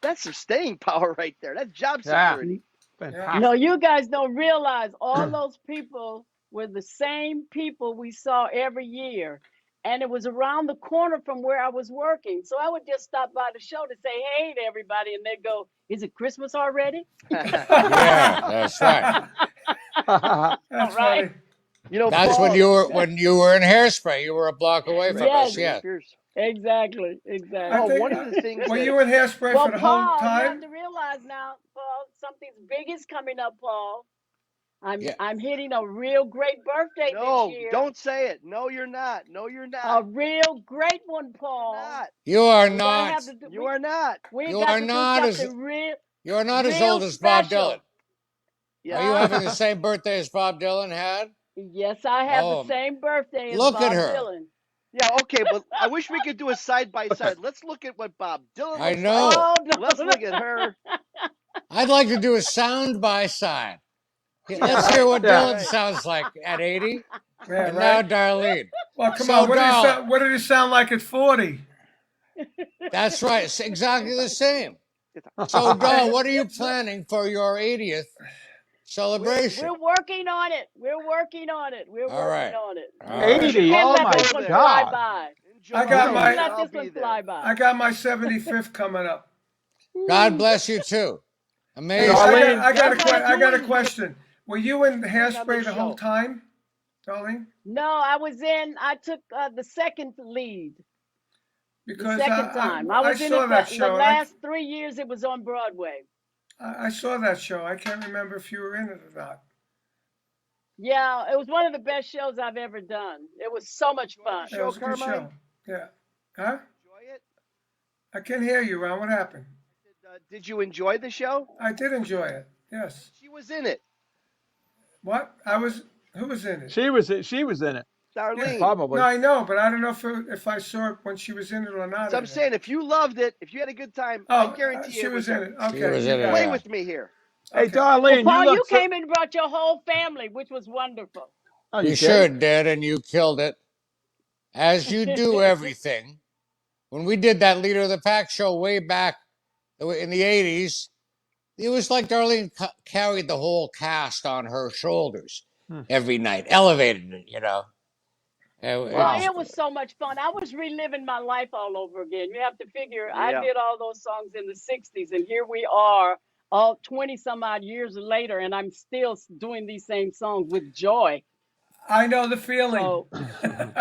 that's some staying power right there. That's job Yeah, security. Yeah. No, fantastic. you guys don't realize all those people were the same people we saw every year. And it was around the corner from where I was working. So I would just stop by the show to say hey to everybody, and they'd go, "Is it Christmas already?" Yeah, that's right. All That's right. funny. That's Paul, when you were in Hairspray. You were a block away from right, Yes, us. Shane Yeah. Spears. exactly. I Paul, Exactly. think, one of the things were that, you in Hairspray for Well, the whole Paul, you have time? to realize now, Paul, something's big is coming up, Paul. I'm Yeah. I'm hitting a real great birthday this no, year. don't say it. No, you're not. No, you're not. A real great one, No, you're Paul. not. You are We gotta not. have to do You are not. we You got are to do not as. something real You are not as real old as Bob Dylan. special. Are you Yeah. Huh? having the same birthday as Bob Dylan had? Yes, I have the Oh, same birthday as look at Bob her. Dylan. Yeah, okay, but I wish we could do a side by Look at side. Let's look at what Bob Dylan I looks like. know. Oh Let's no. look at her. I'd like to do a sound by side. Yeah, Let's hear right. what Yeah. Dylan Right. sounds like at 80, Yeah, and now right. Darlene. Well, come So, on. Darling, What did he sound like at 40? that's right. It's exactly the same. Get the- So, Doll, Hey, what are you so, planning for your 80th we're celebration? we're working on it. We're working on it. We're All working right. on it. All Well, right. We enjoy 80. can't Oh it. let my this Go one there. fly God. by. I Enjoy We got it. can't my And let I'll this be one there. fly by. I got my 75th coming up. God bless you too. Hey, Amazing. Darlene, Guess how you I got a doing question. Were you in being on Hairspray this the whole show? time, darling? No, I took the second lead. The Because second time. I I was in it saw for that the show and last 3 years it was on Broadway. I saw that show. I can't remember if you were in it or not. Yeah, it was one of the best shows I've ever done. It was so much Enjoy the fun. Yeah, it show, was a good Carmine? show. Yeah. Huh? Enjoy it? I can't hear you, Ron. What happened? Did you enjoy the show? I did enjoy it. Yes. She was in it. What? Who was in it? she was in it. Yeah. Darlene. No, Probably. I know, but I don't know if I saw it when she was in it or not So in I'm it. saying if you loved it, if you had a good time, I Oh, guarantee you she it was was in her. it. She Okay, was you in it, got Play it. yeah. with me here. Hey, Okay. Well, Darlene, you Paul, look you so. came and brought your whole family, which was wonderful. Oh, you You did? sure did, and you killed it. As you do everything. When we did that Leader of the Pack show way back in the 80s, it was like Darlene carried the whole cast on her shoulders Hmm. every night, elevated it, you know. It Well, Wow. was, it was so much fun. I was reliving my life all over again. You have to figure I Yeah. did all those songs in the 60s, and here we are all 20 some odd years later, and I'm still doing these same songs with joy. I know the feeling. So,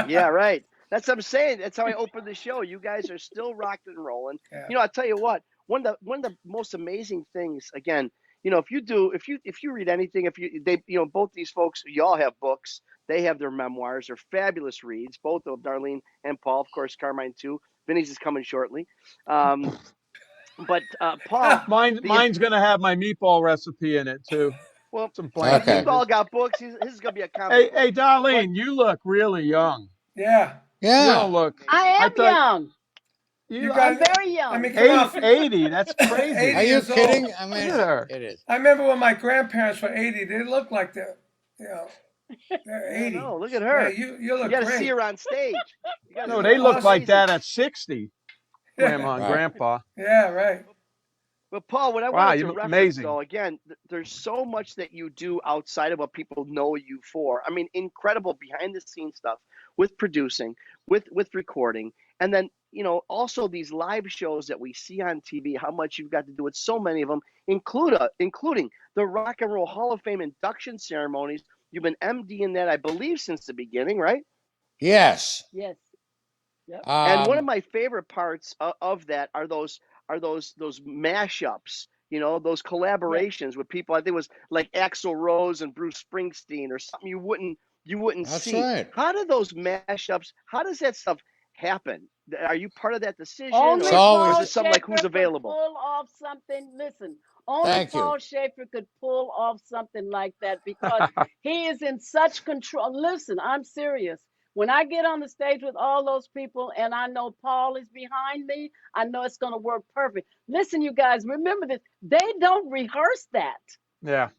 Yeah, right. That's what I'm saying. That's how I opened the show. You guys are still rocking and rolling. Yeah. I'll tell you what. One of the most amazing things, again, if you read anything, if you they both these folks, you all have books. They have their memoirs. They're fabulous reads, both of Darlene and Paul, of course, Carmine too. Vinny's is coming shortly. Um, but Paul, the Mine's gonna have my meatball recipe in it too. well, Some see, bland okay. Meatball potatoes. got books. His is gonna be a comic Hey, book. hey, But Darlene, you look really young. Yeah. You Yeah. don't look. amazing. I I am thought young. you You I, I'm got, very I young. mean, come 80. on. 80. That's 80 Are crazy. you years old. kidding? I Look mean, at her. it is. I remember when my grandparents were 80, they looked like they're Yeah, 80. no, look at Yeah, her. you You look got to see great. her on stage. You got to You No, see. look they Oh, look it's like awesome. that amazing. at 60, Yeah. Grandma and Right. Grandpa. Yeah, right. But Paul, what I Wow, wanted to you reference amazing. though, again, there's so much that you do outside of what people know you for. I mean, incredible behind the scenes stuff with producing, with recording, and then also these live shows that we see on TV. How much you've got to do with so many of them, including the Rock and Roll Hall of Fame induction ceremonies. You've been MD in that, I believe, since the beginning, right? Yes. Yes. Yep. And one of Um, my favorite parts of that are those mashups, those Yes. collaborations with people. I think it was like Axl Rose and Bruce Springsteen or something you wouldn't that's see. right. How do those mashups? How does that stuff happen? Are you part of that decision, It's Only or is Paul it always, something like who's Schaefer could available? pull off something. Listen, only thank you. Paul Schaefer could pull off something like that because he is in such control. Listen, I'm serious. When I get on the stage with all those people and I know Paul is behind me, I know it's going to work perfect. Listen, you guys, remember this. They don't rehearse that. Yeah,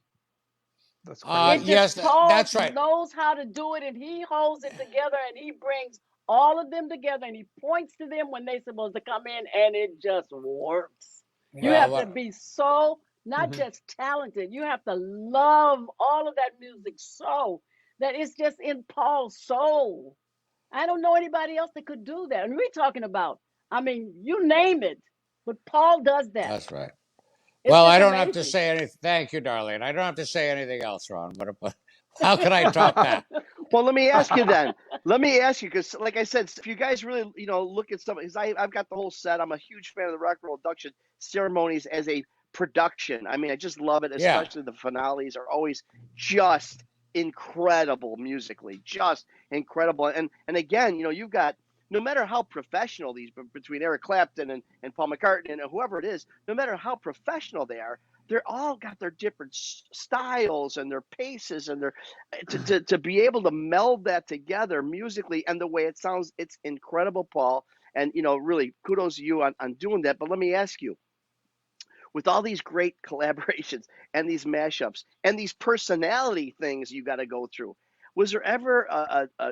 that's crazy. It just Yes, Paul that's right. knows how to do it, and he holds it together, and he brings all of them together, and he points to them when they're supposed to come in, and it just works. You Yeah. Well, have to what? be so not Hmm. just talented, you have to love all of that music so that it's just in Paul's soul. I don't know anybody else that could do that. And we're talking about, I mean, you name it, but Paul does that. That's right. It's Well, I just don't have to amazing. say anything. Thank you, Darlene. I don't have to say anything else, Ron. But how can I top that? Well, let me ask you then. Let me ask you because, like I said, if you guys really, look at some, because I've got the whole set. I'm a huge fan of the rock and roll induction ceremonies as a production. I mean, I just love it. Yeah. Especially the finales are always just incredible musically, just incredible. And again, you've got no matter how professional these between Eric Clapton and Paul McCartney and whoever it is, no matter how professional they are, they're all got their different styles and their paces and their to be able to meld that together musically and the way it sounds, it's incredible, Paul. And really kudos to you on doing that. But let me ask you, with all these great collaborations and these mashups and these personality things you got to go through, was there ever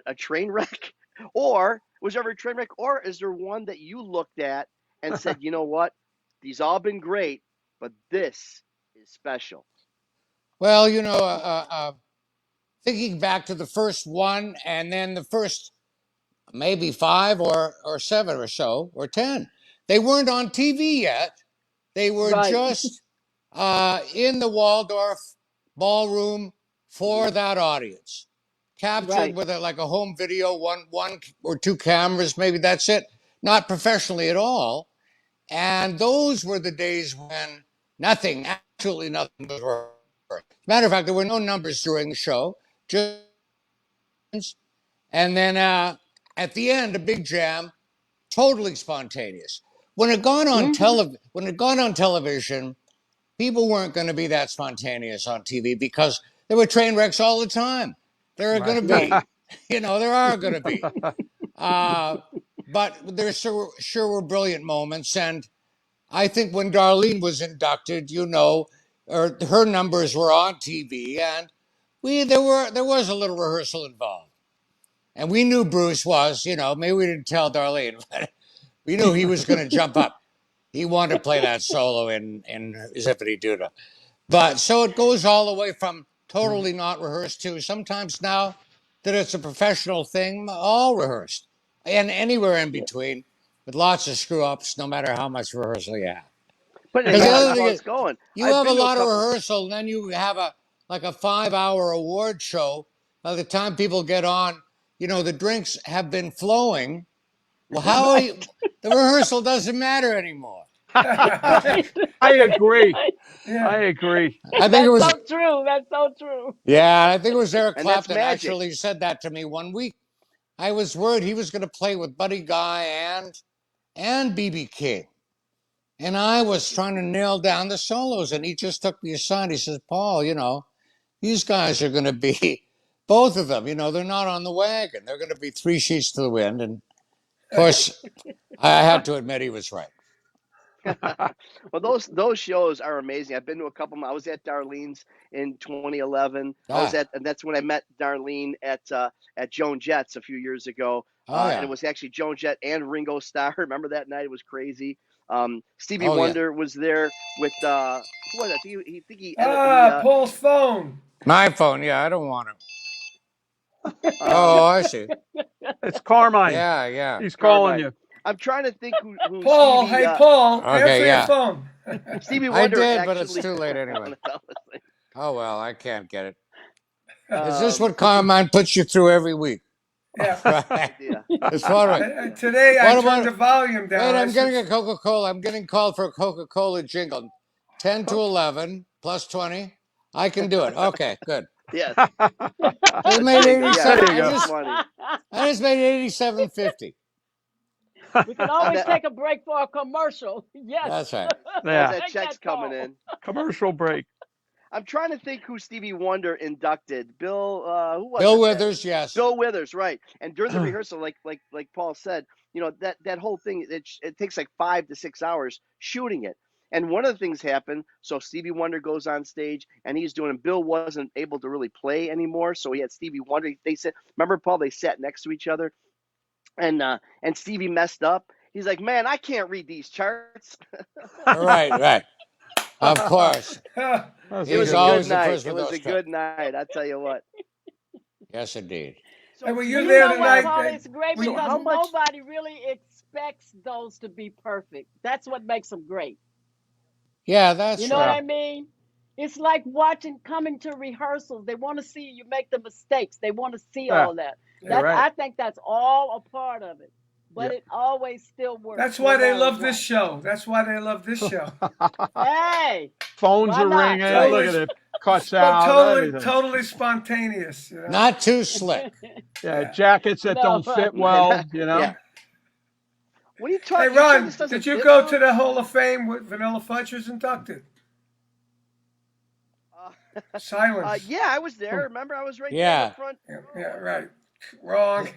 a train wreck, or was there ever a train wreck, or is there one that you looked at and said, you know what, these all been great, but this is special? Well, thinking back to the first one and then the first maybe five or seven or so or 10, they weren't on TV yet. They were Right, just in the Waldorf ballroom Hmm. for that audience, captured right. with like a home video, one or two cameras, maybe that's it. Not professionally at all. And those were the days when nothing, absolutely nothing was rehearsed. Matter of fact, there were no numbers during the show, just and then at the end, a big jam, totally spontaneous. Hmm. When it gone on television, people weren't going to be that spontaneous on TV because there were train wrecks all the time. There are going Right. to Right. be, there are going to be. Uh, but there sure were brilliant moments. And I think when Darlene was inducted, or her numbers were on TV, and there was a little rehearsal involved. And we knew Bruce was, maybe we didn't tell Darlene, but we knew he was going to jump up. He wanted to play that solo in Zippity Doo. But so it goes all the way from totally not rehearsed to sometimes now that it's a professional thing, all rehearsed. And anywhere in between with lots of screw ups, no matter how much rehearsal you have. But Because the that's other how thing is, it's going. you I've have a been to a lot of couple. rehearsal, and then you have a 5 hour award show. By the time people get on, the drinks have been flowing. Well, how are you? Right. The rehearsal doesn't matter anymore. Right. I agree. Right. I Yeah. agree. I think it That's so was, true. That's so true. yeah, I think it was Eric And that's Clapton magic. actually said that to me one week. I was worried he was going to play with Buddy Guy and BB King. And I was trying to nail down the solos, and he just took me aside. He says, Paul, these guys are going to be, both of them, they're not on the wagon. They're going to be three sheets to the wind. And of course, I had to admit he was right. Well, those shows are amazing. I've been to a couple. I was at Darlene's in 2011. Ah, And that's when I met Darlene at Joan Jett's a few years ago. oh, And it yeah. was actually Joan Jett and Ringo Starr. Remember that night? It was crazy. Stevie Oh, yeah. Wonder was there with who was it? I think he ended Paul's phone. My phone, yeah, I don't want it. um, Oh, I see. It's Carmine. Yeah, yeah. He's calling Carbine. you. I'm trying to think who Paul, hey Paul, Okay, answer your yeah. phone. Stevie I Wonder did, but it's actually. too late I anyway. want to tell this thing. Oh, well, I can't get it. Is this Um, what Carmine puts you through every week? Yeah. Right. yeah. It's fun, right? Today I What turned about the volume Wait, down. I I'm said, getting a Coca Cola. I'm getting called for a Coca Cola jingle. 10 to 11 plus 20. I can do it. Okay, good. Yes. I A made jingle. Yeah, There 87. you that's go. funny. I just made 87.50. We can And always that, take a break for a commercial. Yes. That's right. as Yeah. that Take check's that coming call. in, Commercial break. I'm trying to think who Stevie Wonder inducted. Bill, who was Bill it? Withers, yes. Bill Withers, right? And during the rehearsal, like Paul said, that whole thing it takes like 5 to 6 hours shooting it. And one of the things happened. So Stevie Wonder goes on stage and he's doing. Bill wasn't able to really play anymore, so he had Stevie Wonder. They said, remember Paul? They sat next to each other, and Stevie messed up. He's like, man, I can't read these charts. Right, right. Of course. That's It a was He's a good one. good always the night. first It with was those a trucks. good night. I tell you what. Yes, indeed. So Hey, were so you You there know what, tonight? Paul? It's great Were you- so because how much? nobody really expects those to be perfect. That's what makes them great. Yeah, You that's know what right. I mean? It's like coming to rehearsals. They want to see you make the mistakes. They want to see Yeah, all that. you're Yeah. right. I think that's all a part of it. Yeah. But it always still works, That's no why they matter love this what. show. That's why they love this show. Hey, Phones why are not, ringing. right? Look Totally, at it. Cuts but out. Everything. totally spontaneous. You know. Not too slick. Yeah, Yeah. jackets that No, don't fit And well. You know. yeah. What are you Hey, talking? You're saying this Ron, doesn't did you fit go to well? the Hall of Fame with Vanilla Fudge was inducted? Silence. Yeah, I was there. Remember, I was right there in the Yeah. front Yeah, row. yeah, right. Wrong.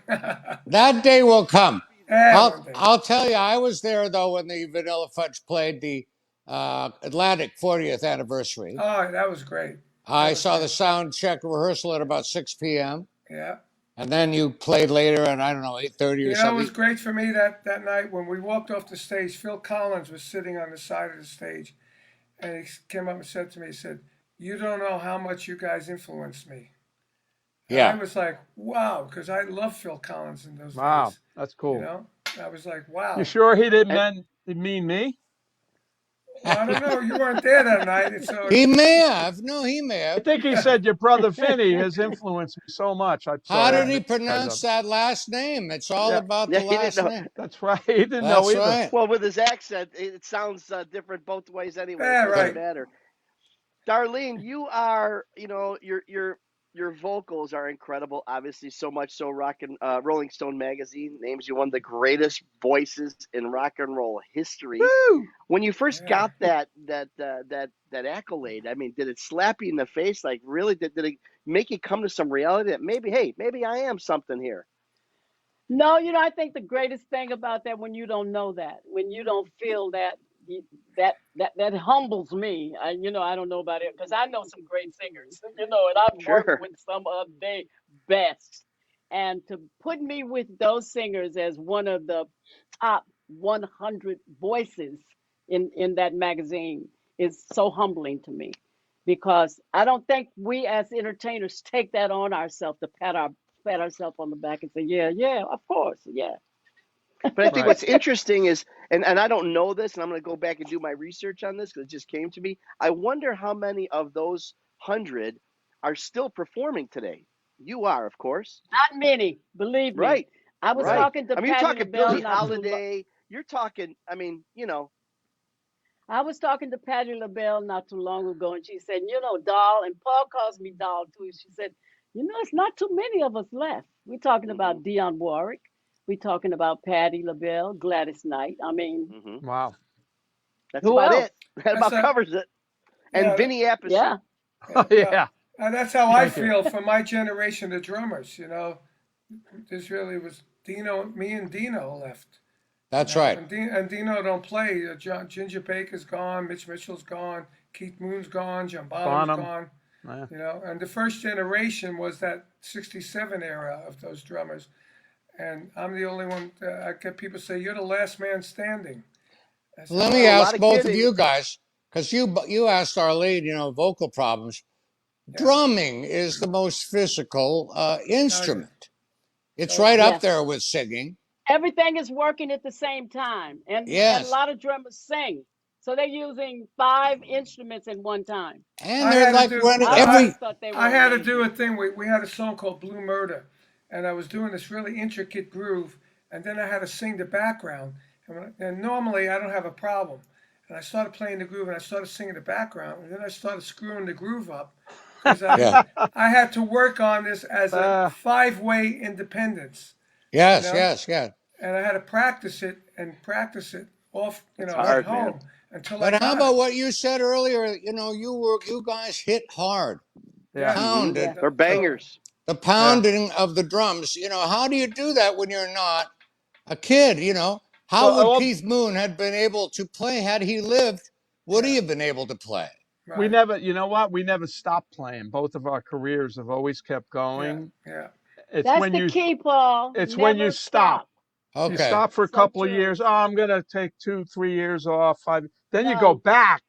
That day will come. Be there. Yeah, I'll one day. I'll tell you, I was there though when the Vanilla Fudge played the Atlantic 40th anniversary. Oh, that was great. I was saw the great. sound check rehearsal at about 6 p.m. Yeah. and then you played later at I don't know 8:30 or You know, it was something. great for me that night when we walked off the stage. Phil Collins was sitting on the side of the stage, and he came up and said to me, he said, "You don't know how much you guys influenced me." And I Yeah. was like, "Wow," because I loved Phil Collins in those Wow, days. that's You cool. know, I was like, You "Wow." sure he didn't And mean me? Well, I don't know. You weren't there that night, and so He may have. No, he may I have. think he said your brother Finney has influenced me so much. I'm How sorry, I did yeah, he because pronounce that last name? It's all yeah, about yeah, the he didn't last know. name. that's right. He didn't know That's either. right. Well, with his accent, it sounds different both ways anyway. It yeah, doesn't right. matter. Darlene, you are, your vocals are incredible. Obviously, so much so Rolling Stone magazine names you one of the greatest voices in rock and roll history. Woo! When you first Yeah. got that accolade, I mean, did it slap you in the face? Like, really, did it make you come to some reality that maybe, hey, maybe I am something here? No, I think the greatest thing about that when you don't know that, when you don't feel that, that humbles me. I don't know about it because I know some great singers, and I've worked Sure, with some of the best. And to put me with those singers as one of the top 100 voices in that magazine is so humbling to me because I don't think we as entertainers take that on ourselves to pat ourselves on the back and say, yeah, yeah, of course, yeah. but I think Right. what's interesting is, and I don't know this, and I'm going to go back and do my research on this because it just came to me. I wonder how many of those 100 are still performing today. You are, of course. Not many, believe me. Right, I was right. Yeah. talking to I mean, you're Patti talking LaBelle Billie not too long. Holiday. You're talking, I mean, I was talking to Patti LaBelle not too long ago, and she said, doll, and Paul calls me doll too. She said, it's not too many of us left. We're talking hmm about Dionne Warwick. We're talking about Patti LaBelle, Gladys Knight. I mean, hmm Wow. that's who about else? it. That That's about a covers it. And yeah, Vinny Appice. Yeah. yeah, yeah. Yeah. And that's how I Thank you. feel for my generation of drummers. There's really was Dino, me and Dino left. That's right. And Dino don't play. Ginger Baker's gone, Mitch Mitchell's gone, Keith Moon's gone, John Bonham's Bonham. gone. Yeah. And the first generation was that '67 era of those drummers, and I'm the only one. I get people say you're the last man standing. I said, Let me Well, a well, lot ask of both of kidding. you guys, because you asked Arlene, vocal problems. yeah, Drumming is the most physical oh yeah, instrument. It's oh yeah, right up Yes. there with singing. Everything is working at the same time. And a Yes. lot of drummers sing. So they're using 5 instruments at one time. And I they're had to like do. running I I always every. thought they I were had to do amazing. a thing. We had a song called Blue Murder, and I was doing this really intricate groove, and then I had to sing the background. And normally I don't have a problem. And I started playing the groove, and I started singing the background, and then I started screwing the groove up because Yeah. I had to work on this as a Uh, 5-way independence, you Yes, know, yes, yes. and I had to practice it and practice it off, It's at But hard, man. home until I but how got about it. what you said earlier? You guys hit hard, yeah. Yeah, hmm Yeah. pounded They're bangers. the Yeah. pounding of the drums. How do you do that when you're not a kid? How Well, would Keith Moon have been able to play had he lived Woody have been able to play. We Right. never, you know what? We never stopped playing. Both of our careers have always kept Yeah. going. Yeah. It's That's when the you key, Paul. it's when you Never stop. stop. You Okay. stop for a So couple of true. years. Oh, I'm gonna take 2, 3 years off. 5. Then you go No, back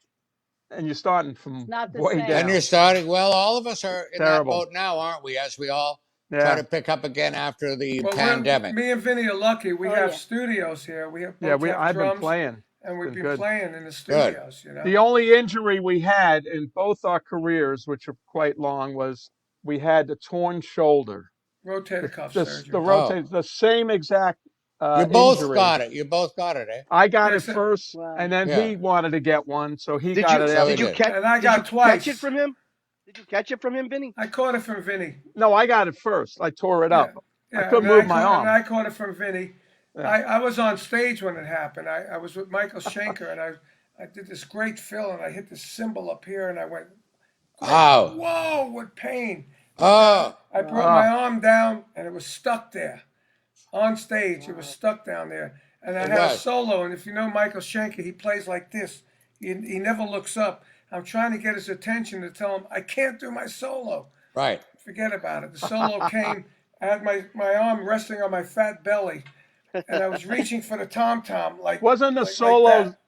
and you're starting it's from not the way And same. you're down. starting, well, all of us are It's in that terrible. boat now, aren't we? As we all try Yeah. to pick up again after the Well, pandemic. me and Vinny are lucky. We Oh have yeah. studios here. We have Yeah. both We have I've been drums, playing. and It's we've been been good. playing in the Good. studios. The only injury we had in both our careers, which are quite long, was we had the torn shoulder. Rotator cuff The surgery. Oh, rotate, the same exact you both injury. got it. You both got it, eh? I got it Yes, first, and Wow. then Yeah. he wanted to get one, so he Did got you it So he did after you me. did. catch and I did you got catch it twice. from him? Did you catch it from him, Vinny? I caught it from Vinny. No, I got it first. I tore it Yeah, up. I yeah, couldn't move my and arm. I caught it from Vinny. Yeah. I was on stage when it happened. I was with Michael Schenker, and I did this great fill, and I hit this cymbal up here, and I went, Ow. whoa, with pain. But Oh, I brought Wow. my Oh, arm down, and it was stuck there. On stage, it was Wow. stuck down there. And I it had a was. solo, and if you know Michael Schenker, he plays like this. He never looks up. I'm trying to get his attention to tell him, I can't do my solo. Right. Forget about it. The solo came. I had my arm resting on my fat belly, and I was reaching for the tom tom wasn't the like solo that.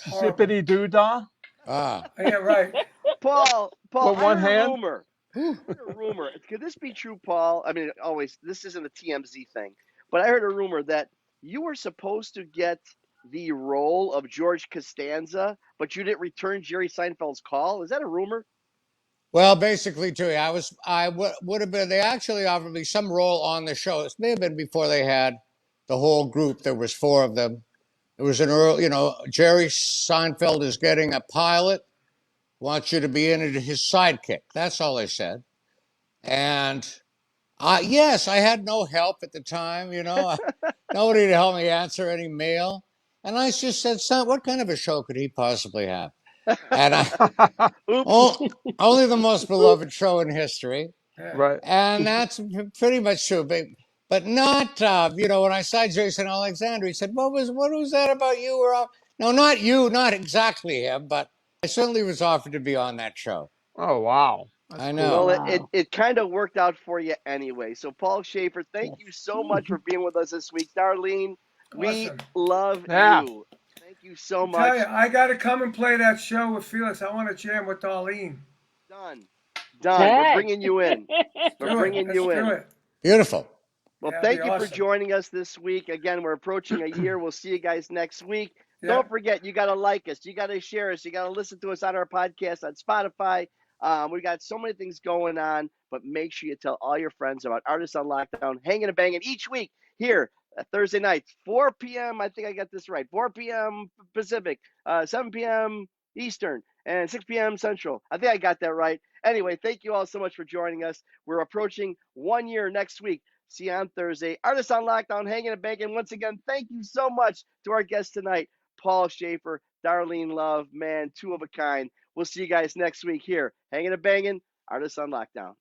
Horrible. zippity doo dah Ah. Yeah, right. Paul, with I one heard a hand? rumor. Whew. I heard a rumor. Could this be true, Paul? I mean, always, this isn't a TMZ thing, but I heard a rumor that you were supposed to get the role of George Costanza, but you didn't return Jerry Seinfeld's call. Is that a rumor? Well, basically, too, would have been, they actually offered me some role on the show. It may have been before they had the whole group. There was four of them. It was an early, Jerry Seinfeld is getting a pilot, wants you to be in it, his sidekick. That's all they said. And yes, I had no help at the time, nobody to help me answer any mail. And I just said, son, what kind of a show could he possibly have? And Oops. only the most beloved show in history. Yeah. Right. And that's pretty much true. But not, when I saw Jason Alexander, he said, what was that about you? No, not you, not exactly him, but I certainly was offered to be on that show. Oh, wow. That's I cool. Well, know. it Wow. kind of worked out for you anyway. So, Paul Schaefer, thank you so much for being with us this week. Darlene, we Awesome. love Yeah. you. Thank you so I tell much. you, I got to come and play that show with Felix. I want to jam with Darlene. Done. Done. We're Hey. bringing you in. We're Do it. bringing Let's you do in. it. Beautiful. Well, Yeah, it'd be thank you for awesome. joining us this week. Again, we're approaching a year. We'll see you guys next week. Yeah. Don't forget, you got to like us. You got to share us. You got to listen to us on our podcast on Spotify. We got so many things going on, but make sure you tell all your friends about Artists on Lockdown, Hanging and Banging each week here Thursday nights, 4 p.m. I think I got this right. 4 p.m. Pacific, 7 p.m. Eastern, and 6 p.m. Central. I think I got that right. Anyway, thank you all so much for joining us. We're approaching 1 year next week. See you on Thursday. Artists on Lockdown, Hanging and Banging. Once again, thank you so much to our guests tonight, Paul Schaefer, Darlene Love, man, two of a kind. We'll see you guys next week here, Hanging and Banging, Artists on Lockdown.